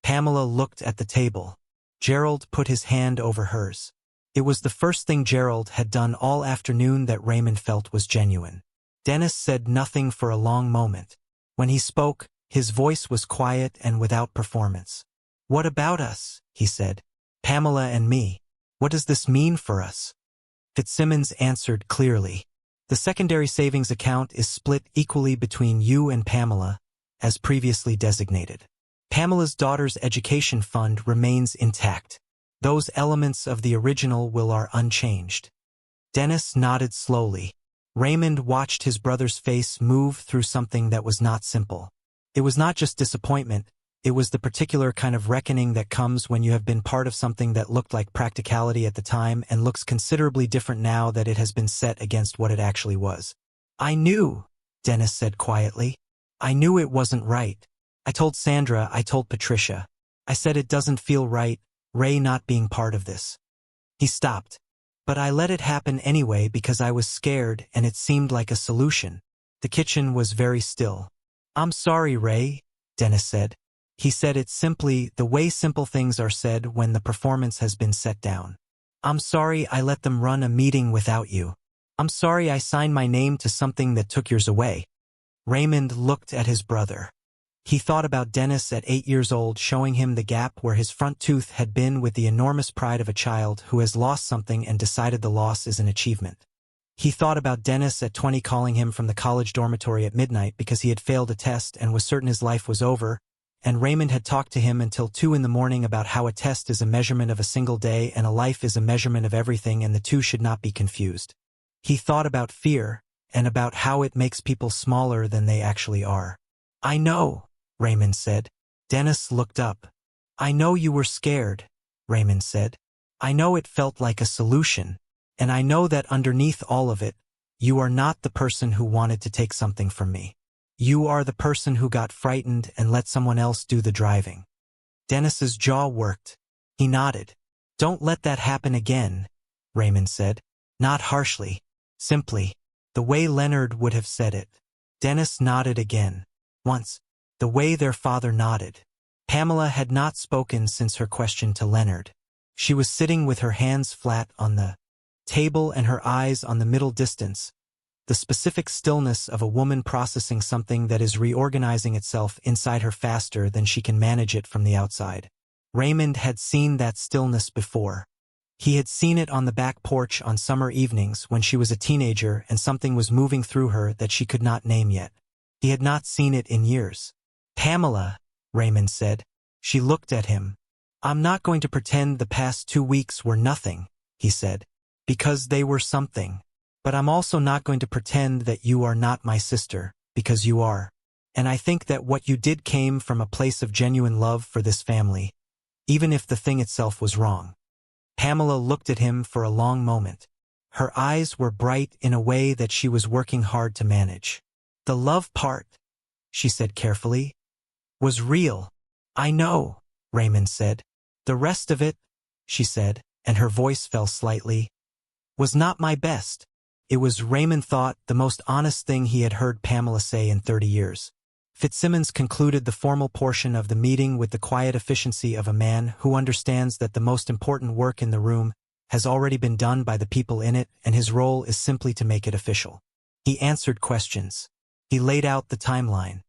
Pamela looked at the table. Gerald put his hand over hers. It was the first thing Gerald had done all afternoon that Raymond felt was genuine. Dennis said nothing for a long moment. When he spoke, his voice was quiet and without performance. "What about us?" he said. "Pamela and me. What does this mean for us?" Fitzsimmons answered clearly. "The secondary savings account is split equally between you and Pamela, as previously designated. Pamela's daughter's education fund remains intact. Those elements of the original will are unchanged." Dennis nodded slowly. Raymond watched his brother's face move through something that was not simple. It was not just disappointment, it was the particular kind of reckoning that comes when you have been part of something that looked like practicality at the time and looks considerably different now that it has been set against what it actually was. "I knew," Dennis said quietly. "I knew it wasn't right. I told Sandra, I told Patricia. I said it doesn't feel right, Ray not being part of this." He stopped. "But I let it happen anyway because I was scared and it seemed like a solution." The kitchen was very still. "I'm sorry, Ray," Dennis said. He said it simply, the way simple things are said when the performance has been set down. "I'm sorry I let them run a meeting without you. I'm sorry I signed my name to something that took yours away." Raymond looked at his brother. He thought about Dennis at 8 years old showing him the gap where his front tooth had been with the enormous pride of a child who has lost something and decided the loss is an achievement. He thought about Dennis at 20 calling him from the college dormitory at midnight because he had failed a test and was certain his life was over, and Raymond had talked to him until 2 in the morning about how a test is a measurement of a single day and a life is a measurement of everything and the two should not be confused. He thought about fear and about how it makes people smaller than they actually are. "I know," Raymond said. Dennis looked up. "I know you were scared," Raymond said. "I know it felt like a solution, and I know that underneath all of it, you are not the person who wanted to take something from me. You are the person who got frightened and let someone else do the driving." Dennis's jaw worked. He nodded. "Don't let that happen again," Raymond said. Not harshly, simply, the way Leonard would have said it. Dennis nodded again. Once, the way their father nodded. Pamela had not spoken since her question to Leonard. She was sitting with her hands flat on the table and her eyes on the middle distance, the specific stillness of a woman processing something that is reorganizing itself inside her faster than she can manage it from the outside. Raymond had seen that stillness before. He had seen it on the back porch on summer evenings when she was a teenager and something was moving through her that she could not name yet. He had not seen it in years. "Pamela," Raymond said. She looked at him. "I'm not going to pretend the past 2 weeks were nothing," he said, "because they were something. But I'm also not going to pretend that you are not my sister, because you are. And I think that what you did came from a place of genuine love for this family, even if the thing itself was wrong." Pamela looked at him for a long moment. Her eyes were bright in a way that she was working hard to manage. "The love part," she said carefully, "was real." "I know," Raymond said. "The rest of it," she said, and her voice fell slightly, "was not my best." It was, Raymond thought, the most honest thing he had heard Pamela say in 30 years. Fitzsimmons concluded the formal portion of the meeting with the quiet efficiency of a man who understands that the most important work in the room has already been done by the people in it, and his role is simply to make it official. He answered questions. He laid out the timeline.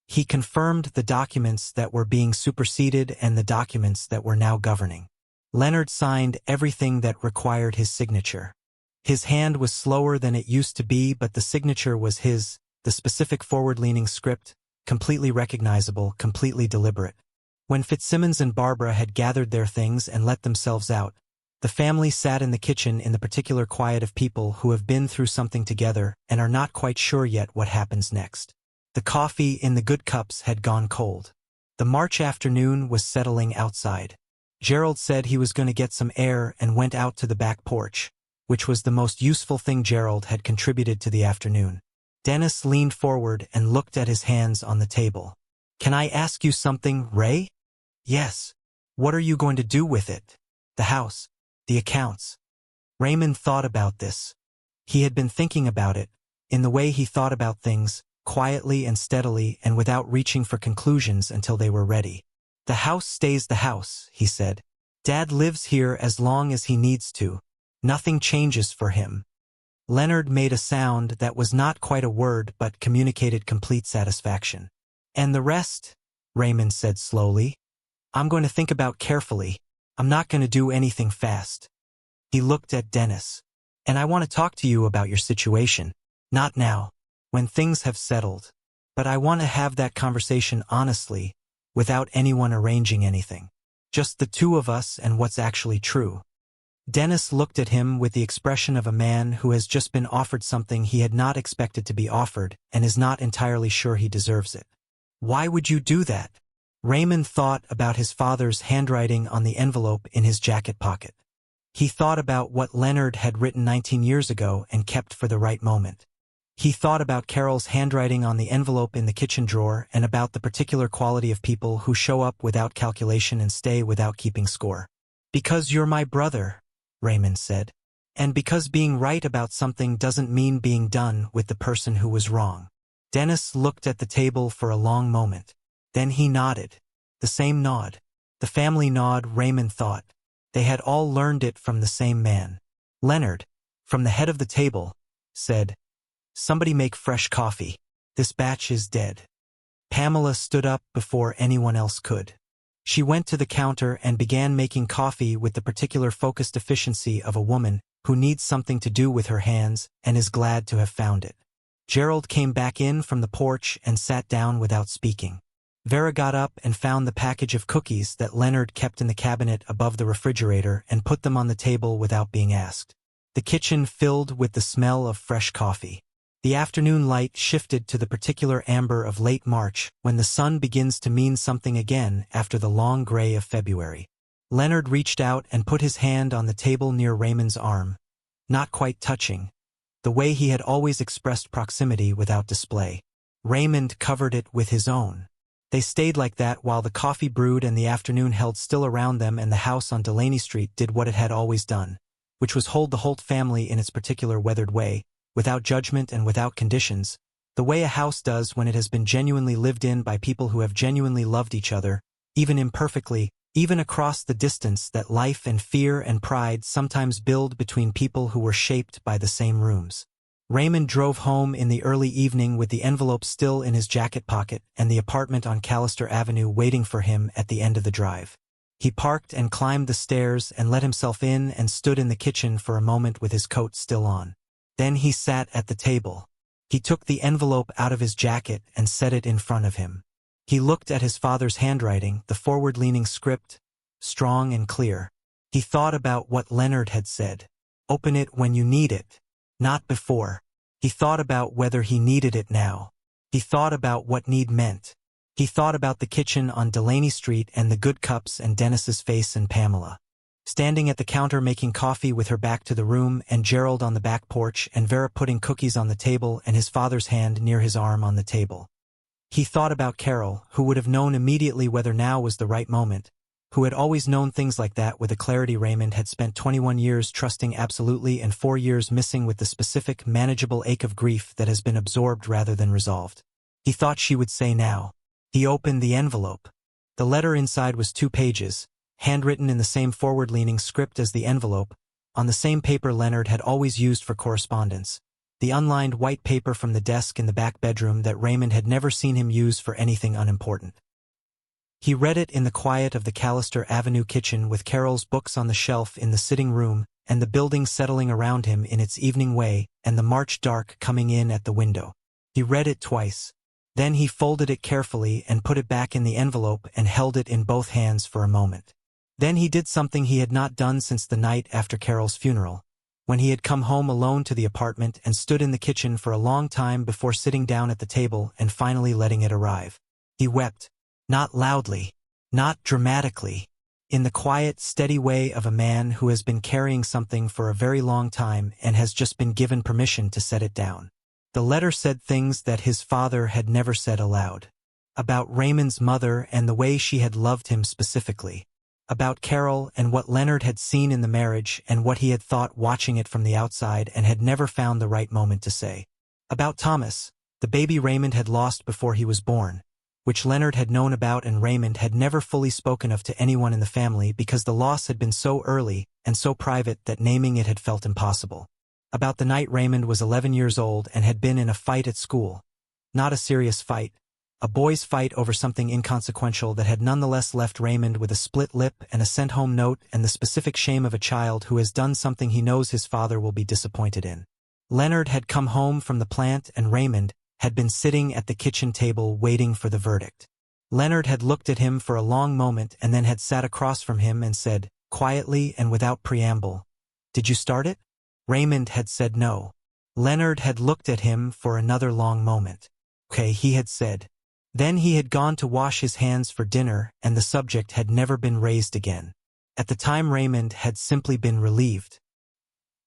He confirmed the documents that were being superseded and the documents that were now governing. Leonard signed everything that required his signature. His hand was slower than it used to be, but the signature was his, the specific forward-leaning script, completely recognizable, completely deliberate. When Fitzsimmons and Barbara had gathered their things and let themselves out, the family sat in the kitchen in the particular quiet of people who have been through something together and are not quite sure yet what happens next. The coffee in the good cups had gone cold. The March afternoon was settling outside. Gerald said he was going to get some air and went out to the back porch, which was the most useful thing Gerald had contributed to the afternoon. Dennis leaned forward and looked at his hands on the table. "Can I ask you something, Ray?" "Yes." "What are you going to do with it?" "The house. The accounts." Raymond thought about this. He had been thinking about it, in the way he thought about things, quietly and steadily and without reaching for conclusions until they were ready. "The house stays the house," he said. "Dad lives here as long as he needs to. Nothing changes for him." Leonard made a sound that was not quite a word but communicated complete satisfaction. "And the rest?" Raymond said slowly. "I'm going to think about carefully. I'm not going to do anything fast." He looked at Dennis. "And I want to talk to you about your situation. Not now, when things have settled. But I want to have that conversation honestly, without anyone arranging anything. Just the two of us and what's actually true." Dennis looked at him with the expression of a man who has just been offered something he had not expected to be offered and is not entirely sure he deserves it. "Why would you do that?" Raymond thought about his father's handwriting on the envelope in his jacket pocket. He thought about what Leonard had written 19 years ago and kept for the right moment. He thought about Carol's handwriting on the envelope in the kitchen drawer and about the particular quality of people who show up without calculation and stay without keeping score. "Because you're my brother," Raymond said. "And because being right about something doesn't mean being done with the person who was wrong." Dennis looked at the table for a long moment. Then he nodded. The same nod. The family nod, Raymond thought. They had all learned it from the same man. Leonard, from the head of the table, said, "Somebody make fresh coffee. This batch is dead." Pamela stood up before anyone else could. She went to the counter and began making coffee with the particular focused efficiency of a woman who needs something to do with her hands and is glad to have found it. Gerald came back in from the porch and sat down without speaking. Vera got up and found the package of cookies that Leonard kept in the cabinet above the refrigerator and put them on the table without being asked. The kitchen filled with the smell of fresh coffee. The afternoon light shifted to the particular amber of late March when the sun begins to mean something again after the long gray of February. Leonard reached out and put his hand on the table near Raymond's arm, not quite touching, the way he had always expressed proximity without display. Raymond covered it with his own. They stayed like that while the coffee brewed and the afternoon held still around them, and the house on Delaney Street did what it had always done, which was hold the Holt family in its particular weathered way, without judgment and without conditions, the way a house does when it has been genuinely lived in by people who have genuinely loved each other, even imperfectly, even across the distance that life and fear and pride sometimes build between people who were shaped by the same rooms. Raymond drove home in the early evening with the envelope still in his jacket pocket and the apartment on Callister Avenue waiting for him at the end of the drive. He parked and climbed the stairs and let himself in and stood in the kitchen for a moment with his coat still on. Then he sat at the table. He took the envelope out of his jacket and set it in front of him. He looked at his father's handwriting, the forward-leaning script, strong and clear. He thought about what Leonard had said. Open it when you need it. Not before. He thought about whether he needed it now. He thought about what need meant. He thought about the kitchen on Delaney Street and the good cups and Dennis's face and Pamela. Standing at the counter making coffee with her back to the room and Gerald on the back porch and Vera putting cookies on the table and his father's hand near his arm on the table. He thought about Carol, who would have known immediately whether now was the right moment, who had always known things like that with a clarity Raymond had spent 21 years trusting absolutely and 4 years missing with the specific, manageable ache of grief that has been absorbed rather than resolved. He thought she would say now. He opened the envelope. The letter inside was 2 pages, handwritten in the same forward-leaning script as the envelope, on the same paper Leonard had always used for correspondence, the unlined white paper from the desk in the back bedroom that Raymond had never seen him use for anything unimportant. He read it in the quiet of the Callister Avenue kitchen with Carol's books on the shelf in the sitting room and the building settling around him in its evening way and the March dark coming in at the window. He read it twice. Then he folded it carefully and put it back in the envelope and held it in both hands for a moment. Then he did something he had not done since the night after Carol's funeral, when he had come home alone to the apartment and stood in the kitchen for a long time before sitting down at the table and finally letting it arrive. He wept. Not loudly. Not dramatically. In the quiet, steady way of a man who has been carrying something for a very long time and has just been given permission to set it down. The letter said things that his father had never said aloud. About Raymond's mother and the way she had loved him specifically. About Carol and what Leonard had seen in the marriage and what he had thought watching it from the outside and had never found the right moment to say. About Thomas, the baby Raymond had lost before he was born, which Leonard had known about and Raymond had never fully spoken of to anyone in the family because the loss had been so early and so private that naming it had felt impossible. About the night Raymond was 11 years old and had been in a fight at school. Not a serious fight. A boys' fight over something inconsequential that had nonetheless left Raymond with a split lip and a sent-home note and the specific shame of a child who has done something he knows his father will be disappointed in. Leonard had come home from the plant and Raymond had been sitting at the kitchen table waiting for the verdict. Leonard had looked at him for a long moment and then had sat across from him and said, quietly and without preamble, "Did you start it?" Raymond had said no. Leonard had looked at him for another long moment. "Okay," he had said. Then he had gone to wash his hands for dinner and the subject had never been raised again. At the time Raymond had simply been relieved.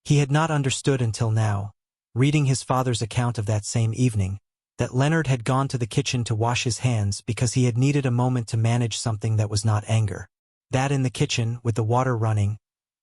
He had not understood until now, reading his father's account of that same evening, that Leonard had gone to the kitchen to wash his hands because he had needed a moment to manage something that was not anger. That in the kitchen, with the water running,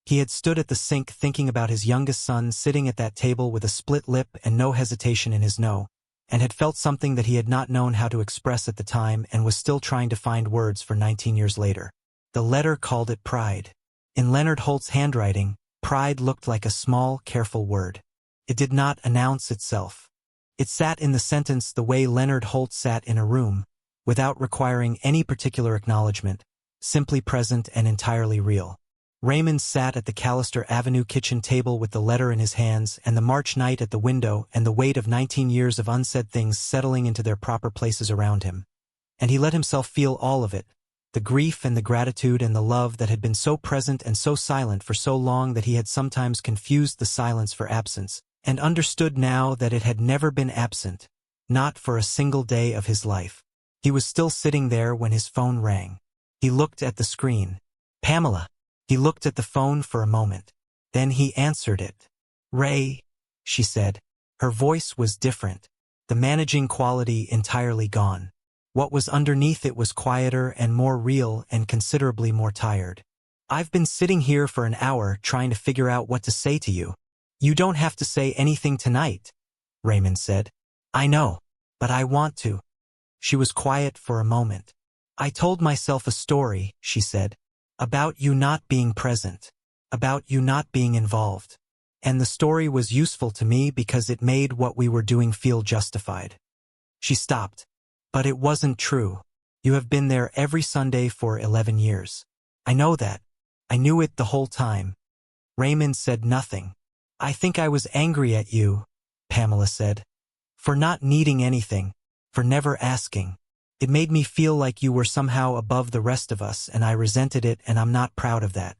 he had stood at the sink thinking about his youngest son sitting at that table with a split lip and no hesitation in his no, and had felt something that he had not known how to express at the time and was still trying to find words for 19 years later. The letter called it pride. In Leonard Holt's handwriting, pride looked like a small, careful word. It did not announce itself. It sat in the sentence the way Leonard Holt sat in a room, without requiring any particular acknowledgement, simply present and entirely real. Raymond sat at the Callister Avenue kitchen table with the letter in his hands and the March night at the window and the weight of 19 years of unsaid things settling into their proper places around him. And he let himself feel all of it, the grief and the gratitude and the love that had been so present and so silent for so long that he had sometimes confused the silence for absence, and understood now that it had never been absent, not for a single day of his life. He was still sitting there when his phone rang. He looked at the screen. "Pamela." He looked at the phone for a moment. Then he answered it. "Ray," she said. Her voice was different, the managing quality entirely gone. What was underneath it was quieter and more real and considerably more tired. "I've been sitting here for an hour trying to figure out what to say to you." "You don't have to say anything tonight," Raymond said. "I know, but I want to." She was quiet for a moment. "I told myself a story," she said. "About you not being present. About you not being involved. And the story was useful to me because it made what we were doing feel justified." She stopped. "But it wasn't true. You have been there every Sunday for 11 years. I know that. I knew it the whole time." Raymond said nothing. "I think I was angry at you," Pamela said. "For not needing anything. For never asking. It made me feel like you were somehow above the rest of us and I resented it and I'm not proud of that."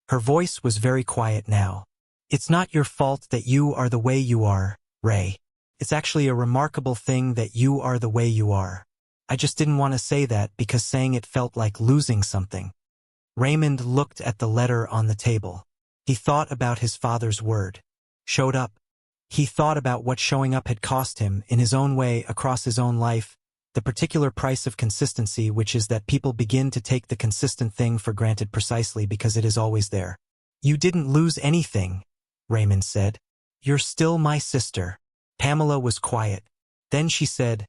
Her voice was very quiet now. "It's not your fault that you are the way you are, Ray. It's actually a remarkable thing that you are the way you are. I just didn't want to say that because saying it felt like losing something." Raymond looked at the letter on the table. He thought about his father's word. Showed up. He thought about what showing up had cost him in his own way across his own life, the particular price of consistency, which is that people begin to take the consistent thing for granted precisely because it is always there. "You didn't lose anything," Raymond said. "You're still my sister." Pamela was quiet. Then she said,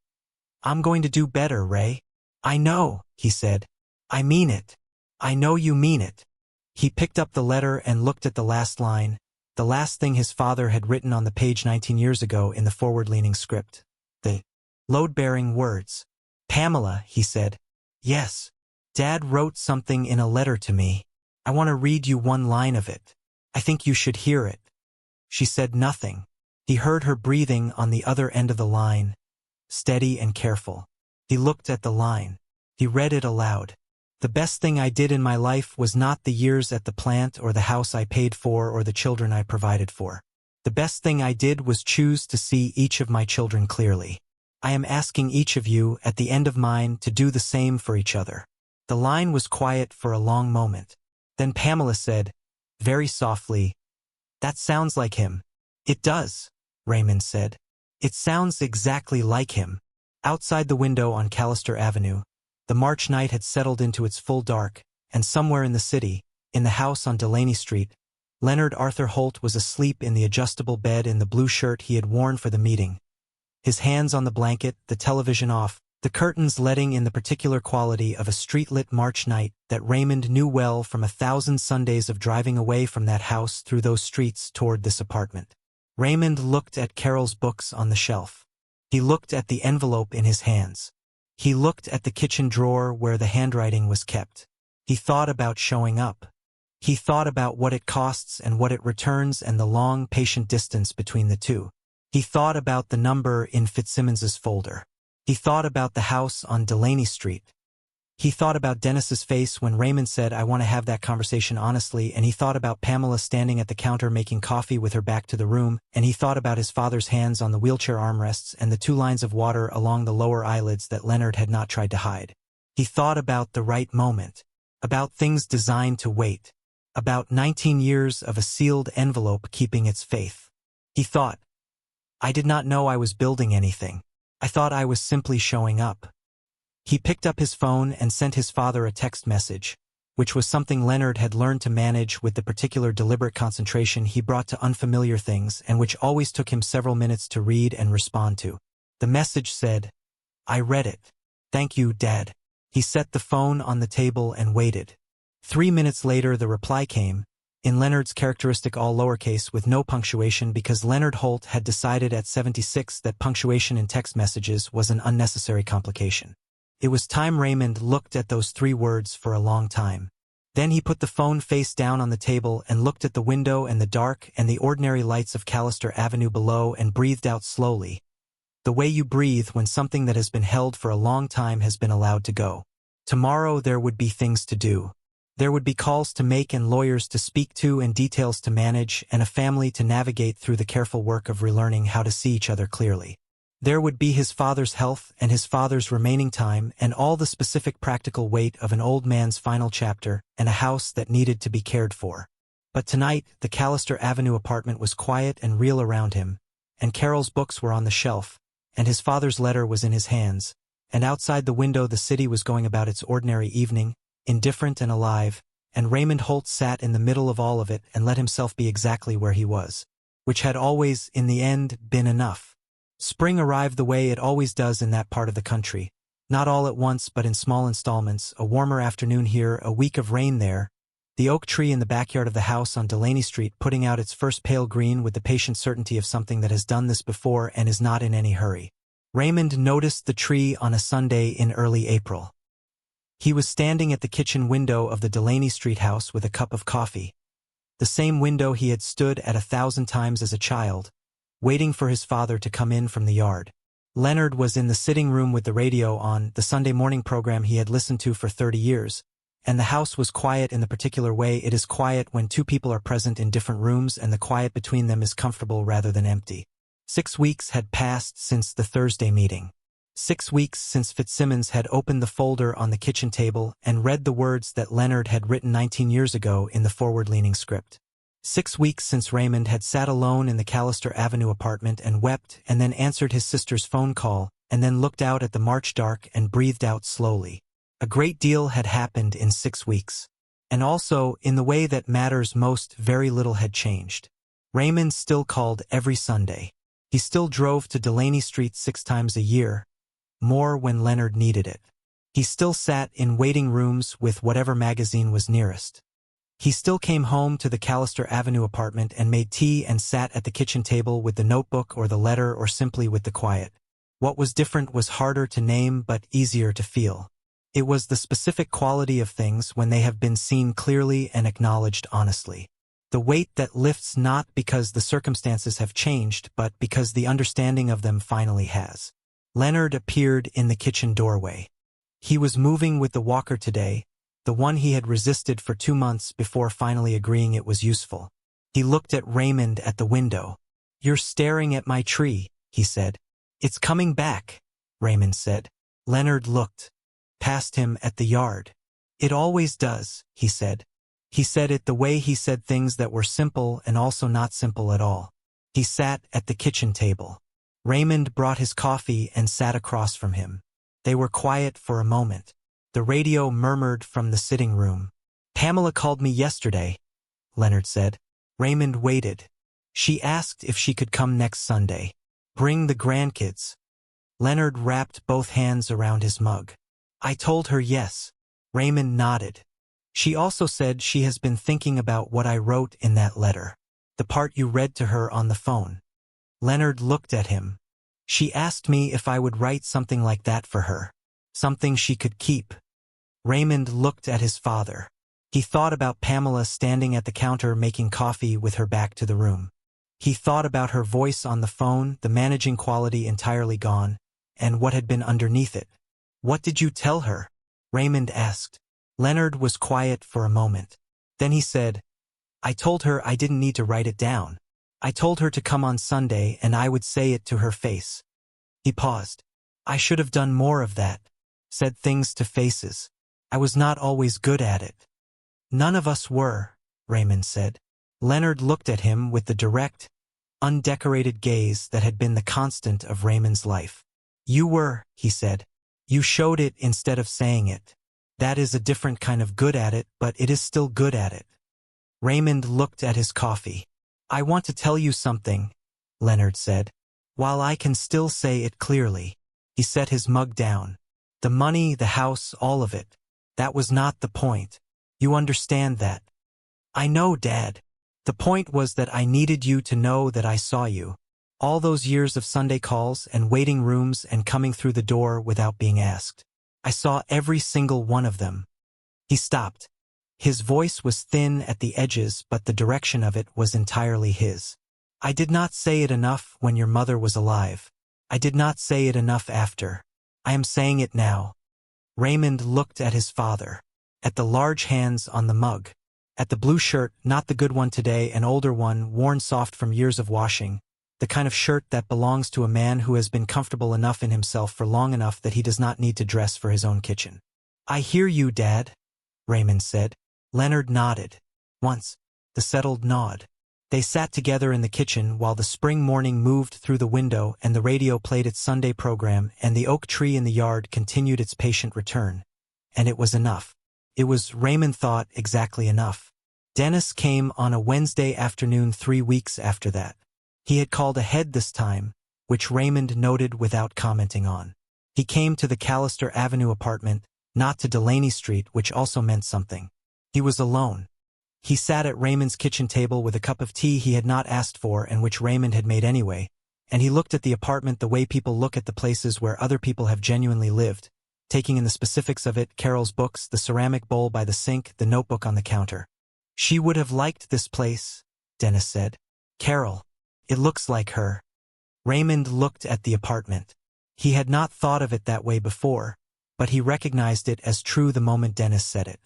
"I'm going to do better, Ray." "I know," he said. "I mean it. I know you mean it." He picked up the letter and looked at the last line, the last thing his father had written on the page 19 years ago in the forward-leaning script. The load-bearing words. "Pamela," he said. "Yes. Dad wrote something in a letter to me. I want to read you one line of it. I think you should hear it." She said nothing. He heard her breathing on the other end of the line, steady and careful. He looked at the line. He read it aloud. "The best thing I did in my life was not the years at the plant or the house I paid for or the children I provided for. The best thing I did was choose to see each of my children clearly. I am asking each of you, at the end of mine, to do the same for each other." The line was quiet for a long moment. Then Pamela said, very softly, "That sounds like him." "It does," Raymond said. "It sounds exactly like him." Outside the window on Callister Avenue, the March night had settled into its full dark, and somewhere in the city, in the house on Delaney Street, Leonard Arthur Holt was asleep in the adjustable bed in the blue shirt he had worn for the meeting. His hands on the blanket, the television off, the curtains letting in the particular quality of a street-lit March night that Raymond knew well from 1,000 Sundays of driving away from that house through those streets toward this apartment. Raymond looked at Carol's books on the shelf. He looked at the envelope in his hands. He looked at the kitchen drawer where the handwriting was kept. He thought about showing up. He thought about what it costs and what it returns and the long, patient distance between the two. He thought about the number in Fitzsimmons's folder. He thought about the house on Delaney Street. He thought about Dennis's face when Raymond said, "I want to have that conversation honestly," and he thought about Pamela standing at the counter making coffee with her back to the room, and he thought about his father's hands on the wheelchair armrests and the 2 lines of water along the lower eyelids that Leonard had not tried to hide. He thought about the right moment, about things designed to wait, about 19 years of a sealed envelope keeping its faith. He thought, "I did not know I was building anything. I thought I was simply showing up." He picked up his phone and sent his father a text message, which was something Leonard had learned to manage with the particular deliberate concentration he brought to unfamiliar things and which always took him several minutes to read and respond to. The message said, "I read it. Thank you, Dad." He set the phone on the table and waited. 3 minutes later the reply came, in Leonard's characteristic all lowercase with no punctuation because Leonard Holt had decided at 76 that punctuation in text messages was an unnecessary complication. It was time. Raymond looked at those 3 words for a long time. Then he put the phone face down on the table and looked at the window and the dark and the ordinary lights of Callister Avenue below and breathed out slowly, the way you breathe when something that has been held for a long time has been allowed to go. Tomorrow there would be things to do. There would be calls to make and lawyers to speak to and details to manage and a family to navigate through the careful work of relearning how to see each other clearly. There would be his father's health and his father's remaining time and all the specific practical weight of an old man's final chapter and a house that needed to be cared for. But tonight, the Callister Avenue apartment was quiet and real around him, and Carol's books were on the shelf, and his father's letter was in his hands, and outside the window the city was going about its ordinary evening, indifferent and alive, and Raymond Holt sat in the middle of all of it and let himself be exactly where he was, which had always, in the end, been enough. Spring arrived the way it always does in that part of the country, not all at once but in small installments, a warmer afternoon here, a week of rain there, the oak tree in the backyard of the house on Delaney Street putting out its first pale green with the patient certainty of something that has done this before and is not in any hurry. Raymond noticed the tree on a Sunday in early April. He was standing at the kitchen window of the Delaney Street house with a cup of coffee, the same window he had stood at 1,000 times as a child, waiting for his father to come in from the yard. Leonard was in the sitting room with the radio on, the Sunday morning program he had listened to for 30 years, and the house was quiet in the particular way it is quiet when 2 people are present in different rooms and the quiet between them is comfortable rather than empty. 6 weeks had passed since the Thursday meeting. 6 weeks since Fitzsimmons had opened the folder on the kitchen table and read the words that Leonard had written 19 years ago in the forward-leaning script. 6 weeks since Raymond had sat alone in the Callister Avenue apartment and wept and then answered his sister's phone call and then looked out at the March dark and breathed out slowly. A great deal had happened in 6 weeks. And also, in the way that matters most, very little had changed. Raymond still called every Sunday. He still drove to Delaney Street 6 times a year, more when Leonard needed it. He still sat in waiting rooms with whatever magazine was nearest. He still came home to the Callister Avenue apartment and made tea and sat at the kitchen table with the notebook or the letter or simply with the quiet. What was different was harder to name but easier to feel. It was the specific quality of things when they have been seen clearly and acknowledged honestly. The weight that lifts not because the circumstances have changed but because the understanding of them finally has. Leonard appeared in the kitchen doorway. He was moving with the walker today, the one he had resisted for 2 months before finally agreeing it was useful. He looked at Raymond at the window. "You're staring at my tree," he said. "It's coming back." Raymond said. Leonard looked past him at the yard. It always does, he said. He said it the way he said things that were simple and also not simple at all. He sat at the kitchen table. Raymond brought his coffee and sat across from him. They were quiet for a moment. The radio murmured from the sitting room. Pamela called me yesterday, Leonard said. Raymond waited. She asked if she could come next Sunday. Bring the grandkids. Leonard wrapped both hands around his mug. I told her yes. Raymond nodded. She also said she has been thinking about what I wrote in that letter. The part you read to her on the phone. Leonard looked at him. She asked me if I would write something like that for her. Something she could keep. Raymond looked at his father. He thought about Pamela standing at the counter making coffee with her back to the room. He thought about her voice on the phone, the managing quality entirely gone, and what had been underneath it. What did you tell her? Raymond asked. Leonard was quiet for a moment. Then he said, I told her I didn't need to write it down. I told her to come on Sunday and I would say it to her face. He paused. I should have done more of that. Said things to faces. I was not always good at it. None of us were, Raymond said. Leonard looked at him with the direct, undecorated gaze that had been the constant of Raymond's life. You were, he said. You showed it instead of saying it. That is a different kind of good at it, but it is still good at it. Raymond looked at his coffee. I want to tell you something, Leonard said. While I can still say it clearly. He set his mug down. The money, the house, all of it. That was not the point. You understand that. I know, Dad. The point was that I needed you to know that I saw you. All those years of Sunday calls and waiting rooms and coming through the door without being asked. I saw every single one of them. He stopped. His voice was thin at the edges, but the direction of it was entirely his. I did not say it enough when your mother was alive. I did not say it enough after. I am saying it now. Raymond looked at his father. At the large hands on the mug. At the blue shirt, not the good one today, an older one, worn soft from years of washing. The kind of shirt that belongs to a man who has been comfortable enough in himself for long enough that he does not need to dress for his own kitchen. I hear you, Dad, Raymond said. Leonard nodded. Once, the settled nod. They sat together in the kitchen while the spring morning moved through the window and the radio played its Sunday program and the oak tree in the yard continued its patient return. And it was enough. It was, Raymond thought, exactly enough. Dennis came on a Wednesday afternoon 3 weeks after that. He had called ahead this time, which Raymond noted without commenting on. He came to the Callister Avenue apartment, not to Delaney Street, which also meant something. He was alone. He sat at Raymond's kitchen table with a cup of tea he had not asked for and which Raymond had made anyway, and he looked at the apartment the way people look at the places where other people have genuinely lived, taking in the specifics of it, Carol's books, the ceramic bowl by the sink, the notebook on the counter. She would have liked this place, Dennis said. Carol. It looks like her. Raymond looked at the apartment. He had not thought of it that way before, but he recognized it as true the moment Dennis said it.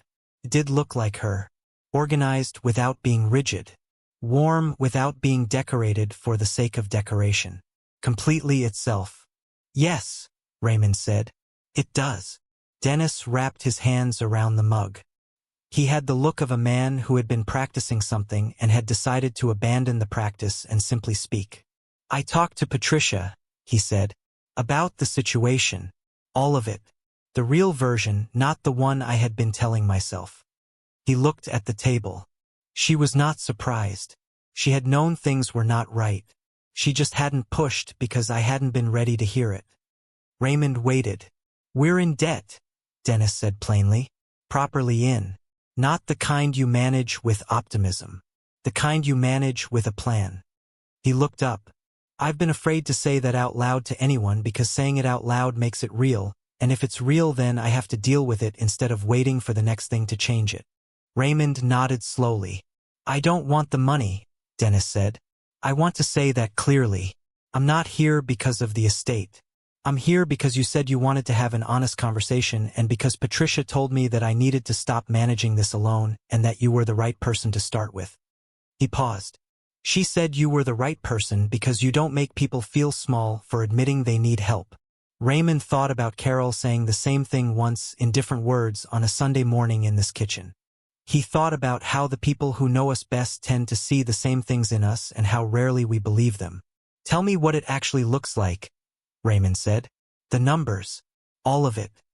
It did look like her. Organized without being rigid. Warm without being decorated for the sake of decoration. Completely itself. Yes, Raymond said. It does. Dennis wrapped his hands around the mug. He had the look of a man who had been practicing something and had decided to abandon the practice and simply speak. I talked to Patricia, he said, about the situation. All of it. The real version, not the one I had been telling myself. He looked at the table. She was not surprised. She had known things were not right. She just hadn't pushed because I hadn't been ready to hear it. Raymond waited. We're in debt, Dennis said plainly. Properly in. Not the kind you manage with optimism. The kind you manage with a plan. He looked up. I've been afraid to say that out loud to anyone because saying it out loud makes it real, and if it's real then I have to deal with it instead of waiting for the next thing to change it. Raymond nodded slowly. I don't want the money, Dennis said. I want to say that clearly. I'm not here because of the estate. I'm here because you said you wanted to have an honest conversation and because Patricia told me that I needed to stop managing this alone and that you were the right person to start with. He paused. She said you were the right person because you don't make people feel small for admitting they need help. Raymond thought about Carol saying the same thing once in different words on a Sunday morning in this kitchen. He thought about how the people who know us best tend to see the same things in us and how rarely we believe them. "Tell me what it actually looks like," Raymond said. "The numbers. All of it."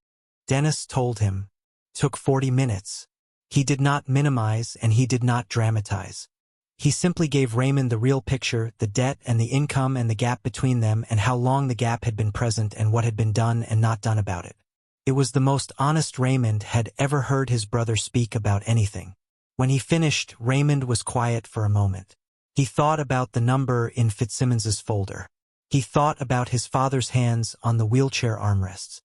Dennis told him. Took 40 minutes. He did not minimize and he did not dramatize. He simply gave Raymond the real picture, the debt and the income and the gap between them and how long the gap had been present and what had been done and not done about it. It was the most honest Raymond had ever heard his brother speak about anything. When he finished, Raymond was quiet for a moment. He thought about the number in Fitzsimmons's folder. He thought about his father's hands on the wheelchair armrests.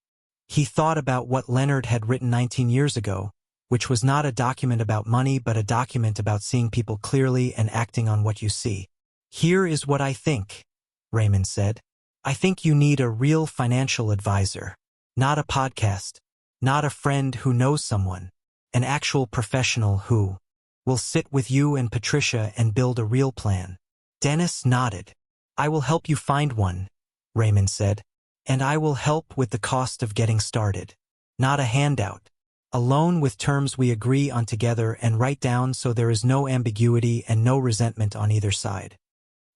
He thought about what Leonard had written 19 years ago, which was not a document about money but a document about seeing people clearly and acting on what you see. "Here is what I think," Raymond said. "I think you need a real financial advisor. Not a podcast. Not a friend who knows someone. An actual professional who will sit with you and Patricia and build a real plan." Dennis nodded. "I will help you find one," Raymond said. "And I will help with the cost of getting started. Not a handout. A loan with terms we agree on together and write down so there is no ambiguity and no resentment on either side."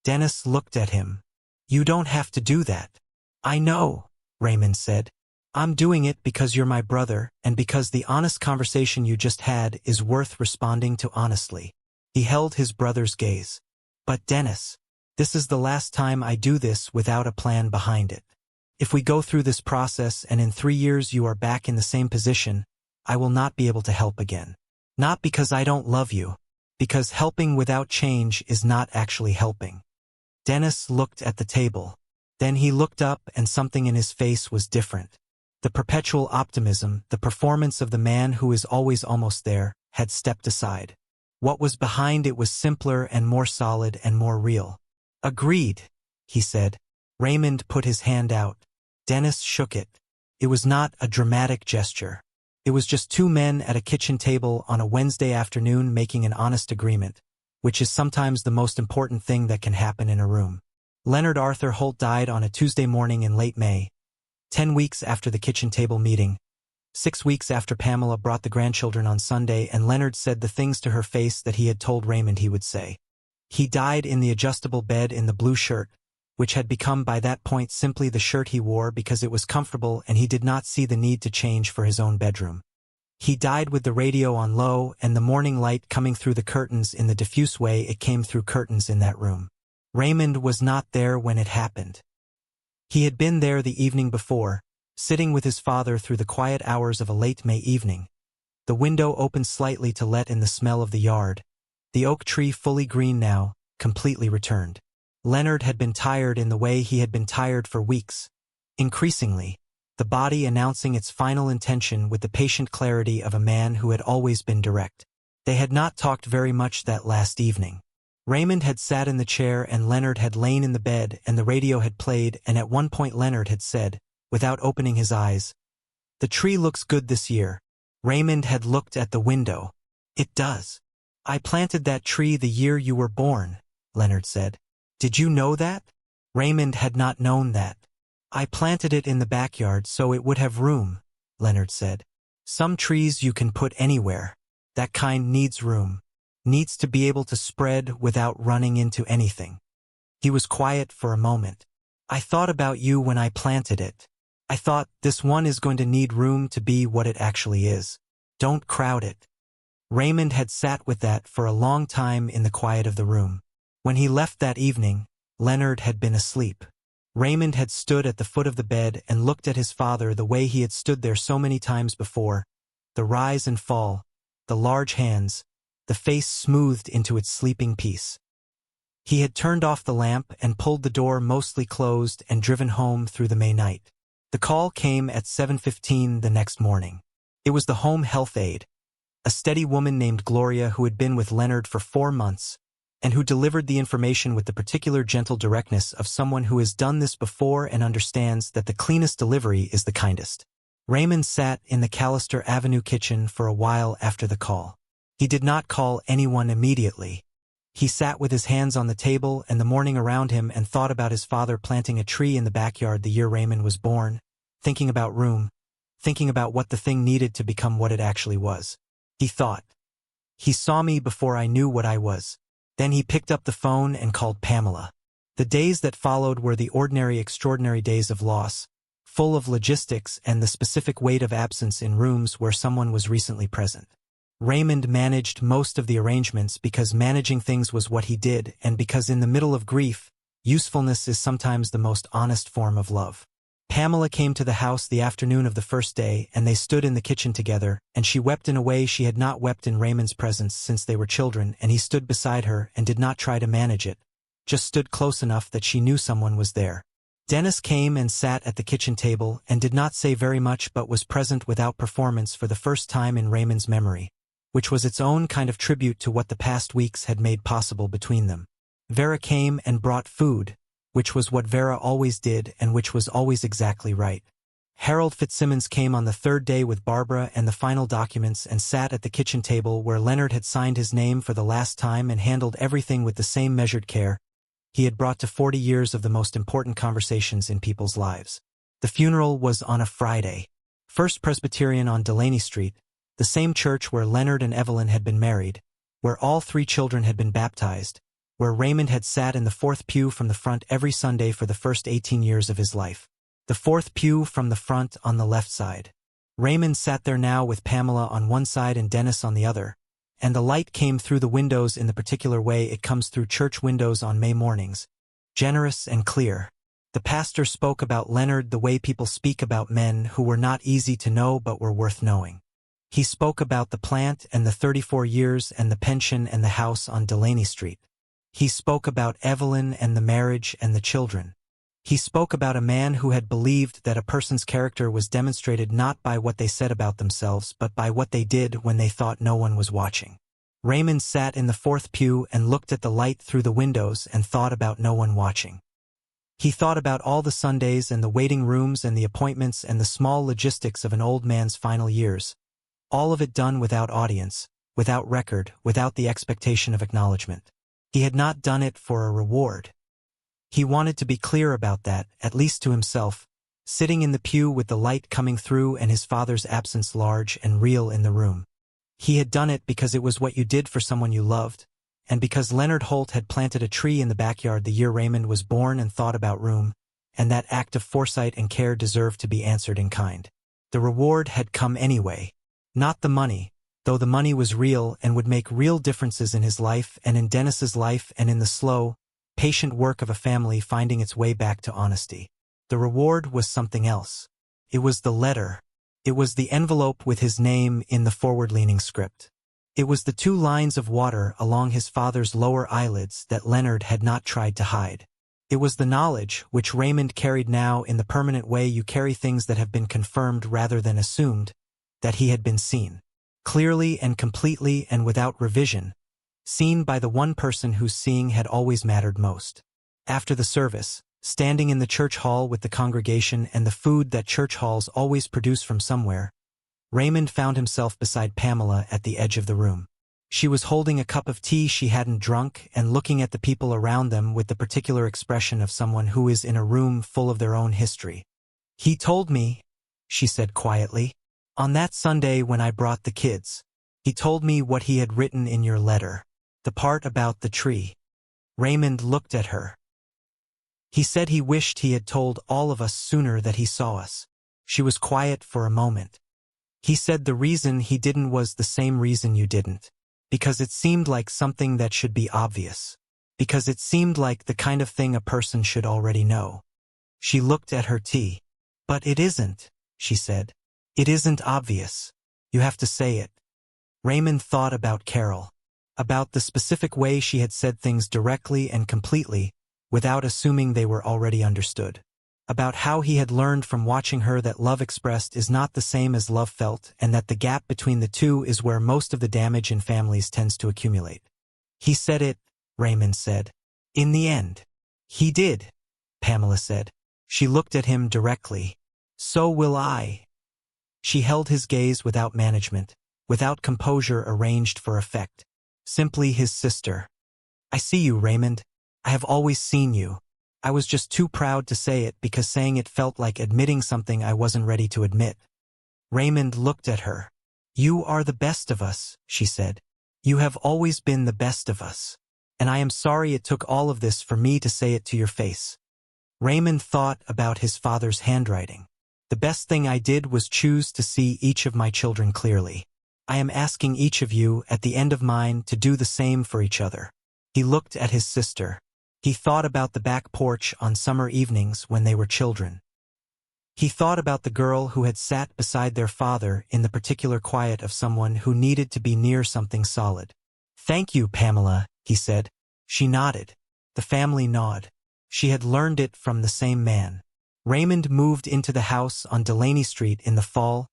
Dennis looked at him. "You don't have to do that." "I know," Raymond said. "I'm doing it because you're my brother and because the honest conversation you just had is worth responding to honestly." He held his brother's gaze. "But Dennis, this is the last time I do this without a plan behind it. If we go through this process and in 3 years you are back in the same position, I will not be able to help again. Not because I don't love you, because helping without change is not actually helping." Dennis looked at the table. Then he looked up and something in his face was different. The perpetual optimism, the performance of the man who is always almost there, had stepped aside. What was behind it was simpler and more solid and more real. "Agreed," he said. Raymond put his hand out. Dennis shook it. It was not a dramatic gesture. It was just two men at a kitchen table on a Wednesday afternoon making an honest agreement, which is sometimes the most important thing that can happen in a room. Leonard Arthur Holt died on a Tuesday morning in late May, 10 weeks after the kitchen table meeting, 6 weeks after Pamela brought the grandchildren on Sunday and Leonard said the things to her face that he had told Raymond he would say. He died in the adjustable bed in the blue shirt, which had become by that point simply the shirt he wore because it was comfortable and he did not see the need to change for his own bedroom. He died with the radio on low and the morning light coming through the curtains in the diffuse way it came through curtains in that room. Raymond was not there when it happened. He had been there the evening before, sitting with his father through the quiet hours of a late May evening. The window opened slightly to let in the smell of the yard. The oak tree fully green now, completely returned. Leonard had been tired in the way he had been tired for weeks. Increasingly, the body announcing its final intention with the patient clarity of a man who had always been direct. They had not talked very much that last evening. Raymond had sat in the chair and Leonard had lain in the bed and the radio had played and at one point Leonard had said, without opening his eyes, "The tree looks good this year." Raymond had looked at the window. "It does. I planted that tree the year you were born," Leonard said. "Did you know that?" Raymond had not known that. "I planted it in the backyard so it would have room," Leonard said. "Some trees you can put anywhere. That kind needs room. Needs to be able to spread without running into anything." He was quiet for a moment. "I thought about you when I planted it. I thought, this one is going to need room to be what it actually is. Don't crowd it." Raymond had sat with that for a long time in the quiet of the room. When he left that evening, Leonard had been asleep. Raymond had stood at the foot of the bed and looked at his father the way he had stood there so many times before, the rise and fall, the large hands, the face smoothed into its sleeping peace. He had turned off the lamp and pulled the door mostly closed and driven home through the May night. The call came at 7:15 the next morning. It was the home health aide, a steady woman named Gloria who had been with Leonard for 4 months, and who delivered the information with the particular gentle directness of someone who has done this before and understands that the cleanest delivery is the kindest. Raymond sat in the Callister Avenue kitchen for a while after the call. He did not call anyone immediately. He sat with his hands on the table and the morning around him and thought about his father planting a tree in the backyard the year Raymond was born, thinking about room, thinking about what the thing needed to become what it actually was. He thought. He saw me before I knew what I was. Then he picked up the phone and called Pamela. The days that followed were the ordinary extraordinary days of loss, full of logistics and the specific weight of absence in rooms where someone was recently present. Raymond managed most of the arrangements because managing things was what he did, and because in the middle of grief, usefulness is sometimes the most honest form of love. Pamela came to the house the afternoon of the first day, and they stood in the kitchen together, and she wept in a way she had not wept in Raymond's presence since they were children, and he stood beside her and did not try to manage it, just stood close enough that she knew someone was there. Dennis came and sat at the kitchen table and did not say very much but was present without performance for the first time in Raymond's memory, which was its own kind of tribute to what the past weeks had made possible between them. Vera came and brought food, which was what Vera always did and which was always exactly right. Harold Fitzsimmons came on the third day with Barbara and the final documents and sat at the kitchen table where Leonard had signed his name for the last time and handled everything with the same measured care he had brought to 40 years of the most important conversations in people's lives. The funeral was on a Friday. First Presbyterian on Delaney Street, the same church where Leonard and Evelyn had been married, where all 3 children had been baptized, where Raymond had sat in the 4th pew from the front every Sunday for the first 18 years of his life. The 4th pew from the front on the left side. Raymond sat there now with Pamela on one side and Dennis on the other, and the light came through the windows in the particular way it comes through church windows on May mornings, generous and clear. The pastor spoke about Leonard the way people speak about men who were not easy to know but were worth knowing. He spoke about the plant and the 34 years and the pension and the house on Delaney Street. He spoke about Evelyn and the marriage and the children. He spoke about a man who had believed that a person's character was demonstrated not by what they said about themselves but by what they did when they thought no one was watching. Raymond sat in the 4th pew and looked at the light through the windows and thought about no one watching. He thought about all the Sundays and the waiting rooms and the appointments and the small logistics of an old man's final years, all of it done without audience, without record, without the expectation of acknowledgement. He had not done it for a reward. He wanted to be clear about that, at least to himself, sitting in the pew with the light coming through and his father's absence large and real in the room. He had done it because it was what you did for someone you loved, and because Leonard Holt had planted a tree in the backyard the year Raymond was born and thought about room, and that act of foresight and care deserved to be answered in kind. The reward had come anyway. Not the money, though the money was real and would make real differences in his life and in Dennis's life and in the slow, patient work of a family finding its way back to honesty. The reward was something else. It was the letter. It was the envelope with his name in the forward-leaning script. It was the 2 lines of water along his father's lower eyelids that Leonard had not tried to hide. It was the knowledge, which Raymond carried now in the permanent way you carry things that have been confirmed rather than assumed, that he had been seen. Clearly and completely and without revision, seen by the one person whose seeing had always mattered most. After the service, standing in the church hall with the congregation and the food that church halls always produce from somewhere, Raymond found himself beside Pamela at the edge of the room. She was holding a cup of tea she hadn't drunk and looking at the people around them with the particular expression of someone who is in a room full of their own history. "He told me," she said quietly, "on that Sunday when I brought the kids. He told me what he had written in your letter. The part about the tree." Raymond looked at her. "He said he wished he had told all of us sooner that he saw us." She was quiet for a moment. "He said the reason he didn't was the same reason you didn't. Because it seemed like something that should be obvious. Because it seemed like the kind of thing a person should already know." She looked at her tea. "But it isn't," she said. "It isn't obvious. You have to say it." Raymond thought about Carol. About the specific way she had said things directly and completely, without assuming they were already understood. About how he had learned from watching her that love expressed is not the same as love felt and that the gap between the two is where most of the damage in families tends to accumulate. "He said it," Raymond said. "In the end." "He did," Pamela said. She looked at him directly. "So will I." She held his gaze without management, without composure arranged for effect. Simply his sister. "I see you, Raymond. I have always seen you. I was just too proud to say it because saying it felt like admitting something I wasn't ready to admit. Raymond looked at her. "You are the best of us," she said. "You have always been the best of us. And I am sorry it took all of this for me to say it to your face." Raymond thought about his father's handwriting. "The best thing I did was choose to see each of my children clearly. I am asking each of you, at the end of mine, to do the same for each other." He looked at his sister. He thought about the back porch on summer evenings when they were children. He thought about the girl who had sat beside their father in the particular quiet of someone who needed to be near something solid. "Thank you, Pamela," he said. She nodded. The family nodded. She had learned it from the same man. Raymond moved into the house on Delaney Street in the fall,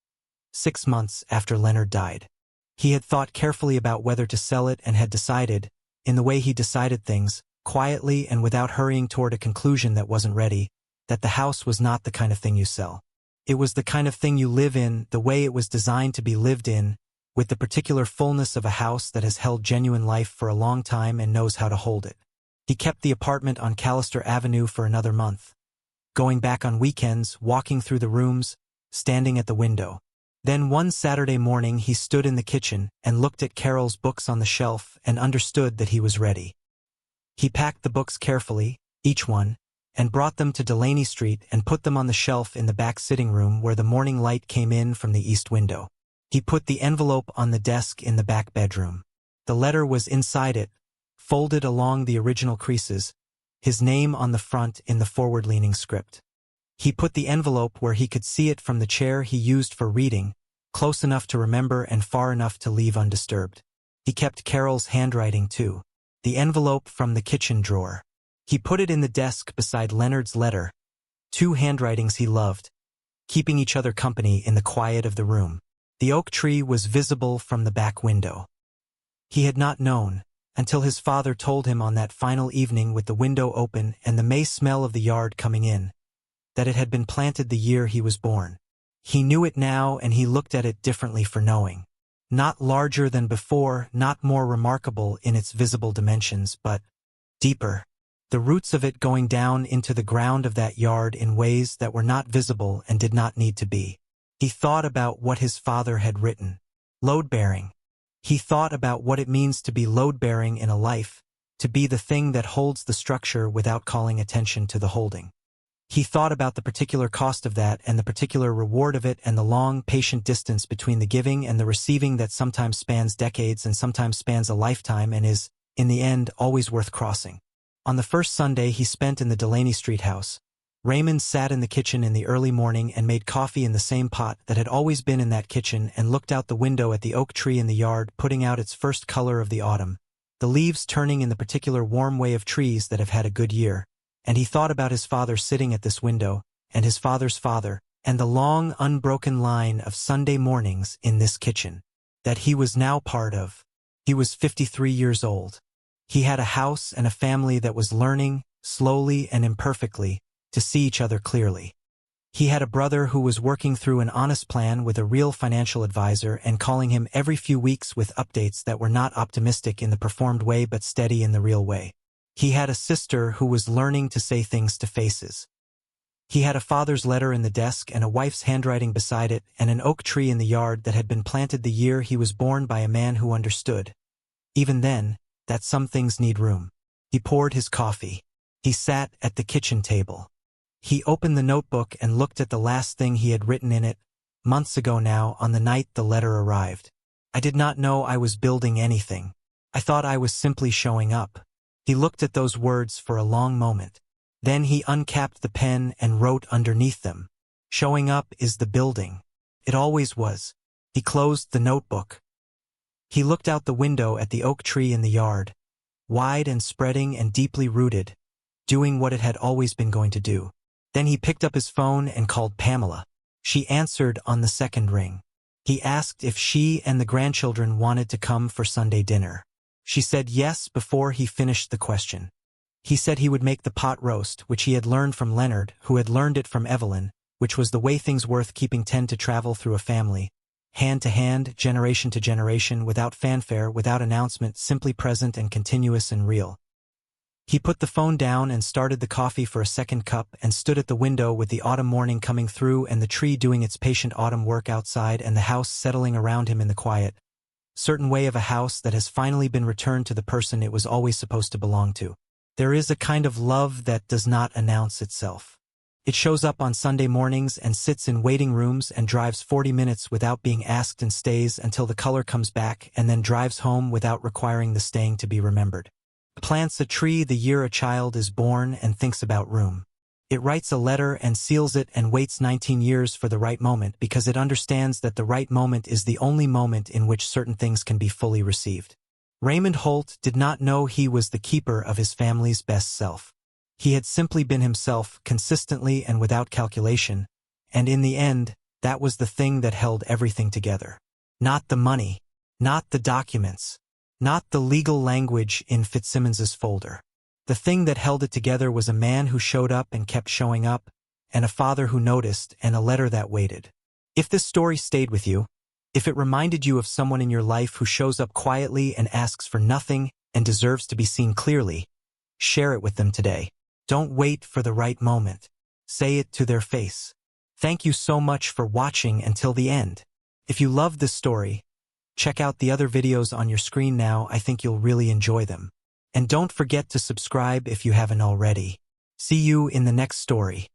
6 months after Leonard died. He had thought carefully about whether to sell it and had decided, in the way he decided things, quietly and without hurrying toward a conclusion that wasn't ready, that the house was not the kind of thing you sell. It was the kind of thing you live in, the way it was designed to be lived in, with the particular fullness of a house that has held genuine life for a long time and knows how to hold it. He kept the apartment on Callister Avenue for another month, going back on weekends, walking through the rooms, standing at the window. Then one Saturday morning he stood in the kitchen and looked at Carol's books on the shelf and understood that he was ready. He packed the books carefully, each one, and brought them to Delaney Street and put them on the shelf in the back sitting room where the morning light came in from the east window. He put the envelope on the desk in the back bedroom. The letter was inside it, folded along the original creases, his name on the front in the forward-leaning script. He put the envelope where he could see it from the chair he used for reading, close enough to remember and far enough to leave undisturbed. He kept Carol's handwriting too. The envelope from the kitchen drawer. He put it in the desk beside Leonard's letter, 2 handwritings he loved, keeping each other company in the quiet of the room. The oak tree was visible from the back window. He had not known, until his father told him on that final evening with the window open and the May smell of the yard coming in, that it had been planted the year he was born. He knew it now and he looked at it differently for knowing. Not larger than before, not more remarkable in its visible dimensions, but deeper. The roots of it going down into the ground of that yard in ways that were not visible and did not need to be. He thought about what his father had written. Load-bearing. He thought about what it means to be load-bearing in a life, to be the thing that holds the structure without calling attention to the holding. He thought about the particular cost of that and the particular reward of it and the long, patient distance between the giving and the receiving that sometimes spans decades and sometimes spans a lifetime and is, in the end, always worth crossing. On the first Sunday he spent in the Delaney Street house, Raymond sat in the kitchen in the early morning and made coffee in the same pot that had always been in that kitchen and looked out the window at the oak tree in the yard putting out its first color of the autumn, the leaves turning in the particular warm way of trees that have had a good year. And he thought about his father sitting at this window, and his father's father, and the long unbroken line of Sunday mornings in this kitchen, that he was now part of. He was 53 years old. He had a house and a family that was learning, slowly and imperfectly, to see each other clearly. He had a brother who was working through an honest plan with a real financial advisor and calling him every few weeks with updates that were not optimistic in the performed way but steady in the real way. He had a sister who was learning to say things to faces. He had a father's letter in the desk and a wife's handwriting beside it and an oak tree in the yard that had been planted the year he was born by a man who understood, even then, that some things need room. He poured his coffee. He sat at the kitchen table. He opened the notebook and looked at the last thing he had written in it, months ago now, on the night the letter arrived. "I did not know I was building anything. I thought I was simply showing up." He looked at those words for a long moment. Then he uncapped the pen and wrote underneath them, "Showing up is the building. It always was." He closed the notebook. He looked out the window at the oak tree in the yard, wide and spreading and deeply rooted, doing what it had always been going to do. Then he picked up his phone and called Pamela. She answered on the second ring. He asked if she and the grandchildren wanted to come for Sunday dinner. She said yes before he finished the question. He said he would make the pot roast, which he had learned from Leonard, who had learned it from Evelyn, which was the way things worth keeping tend to travel through a family, hand to hand, generation to generation, without fanfare, without announcement, simply present and continuous and real. He put the phone down and started the coffee for a second cup and stood at the window with the autumn morning coming through and the tree doing its patient autumn work outside and the house settling around him in the quiet, certain way of a house that has finally been returned to the person it was always supposed to belong to. There is a kind of love that does not announce itself. It shows up on Sunday mornings and sits in waiting rooms and drives 40 minutes without being asked and stays until the color comes back and then drives home without requiring the staying to be remembered. It plants a tree the year a child is born and thinks about room. It writes a letter and seals it and waits 19 years for the right moment because it understands that the right moment is the only moment in which certain things can be fully received. Raymond Holt did not know he was the keeper of his family's best self. He had simply been himself, consistently and without calculation, and in the end, that was the thing that held everything together. Not the money, not the documents, not the legal language in Fitzsimmons's folder. The thing that held it together was a man who showed up and kept showing up, and a father who noticed, and a letter that waited. If this story stayed with you, if it reminded you of someone in your life who shows up quietly and asks for nothing and deserves to be seen clearly, share it with them today. Don't wait for the right moment. Say it to their face. Thank you so much for watching until the end. If you loved this story, check out the other videos on your screen now. I think you'll really enjoy them. And don't forget to subscribe if you haven't already. See you in the next story.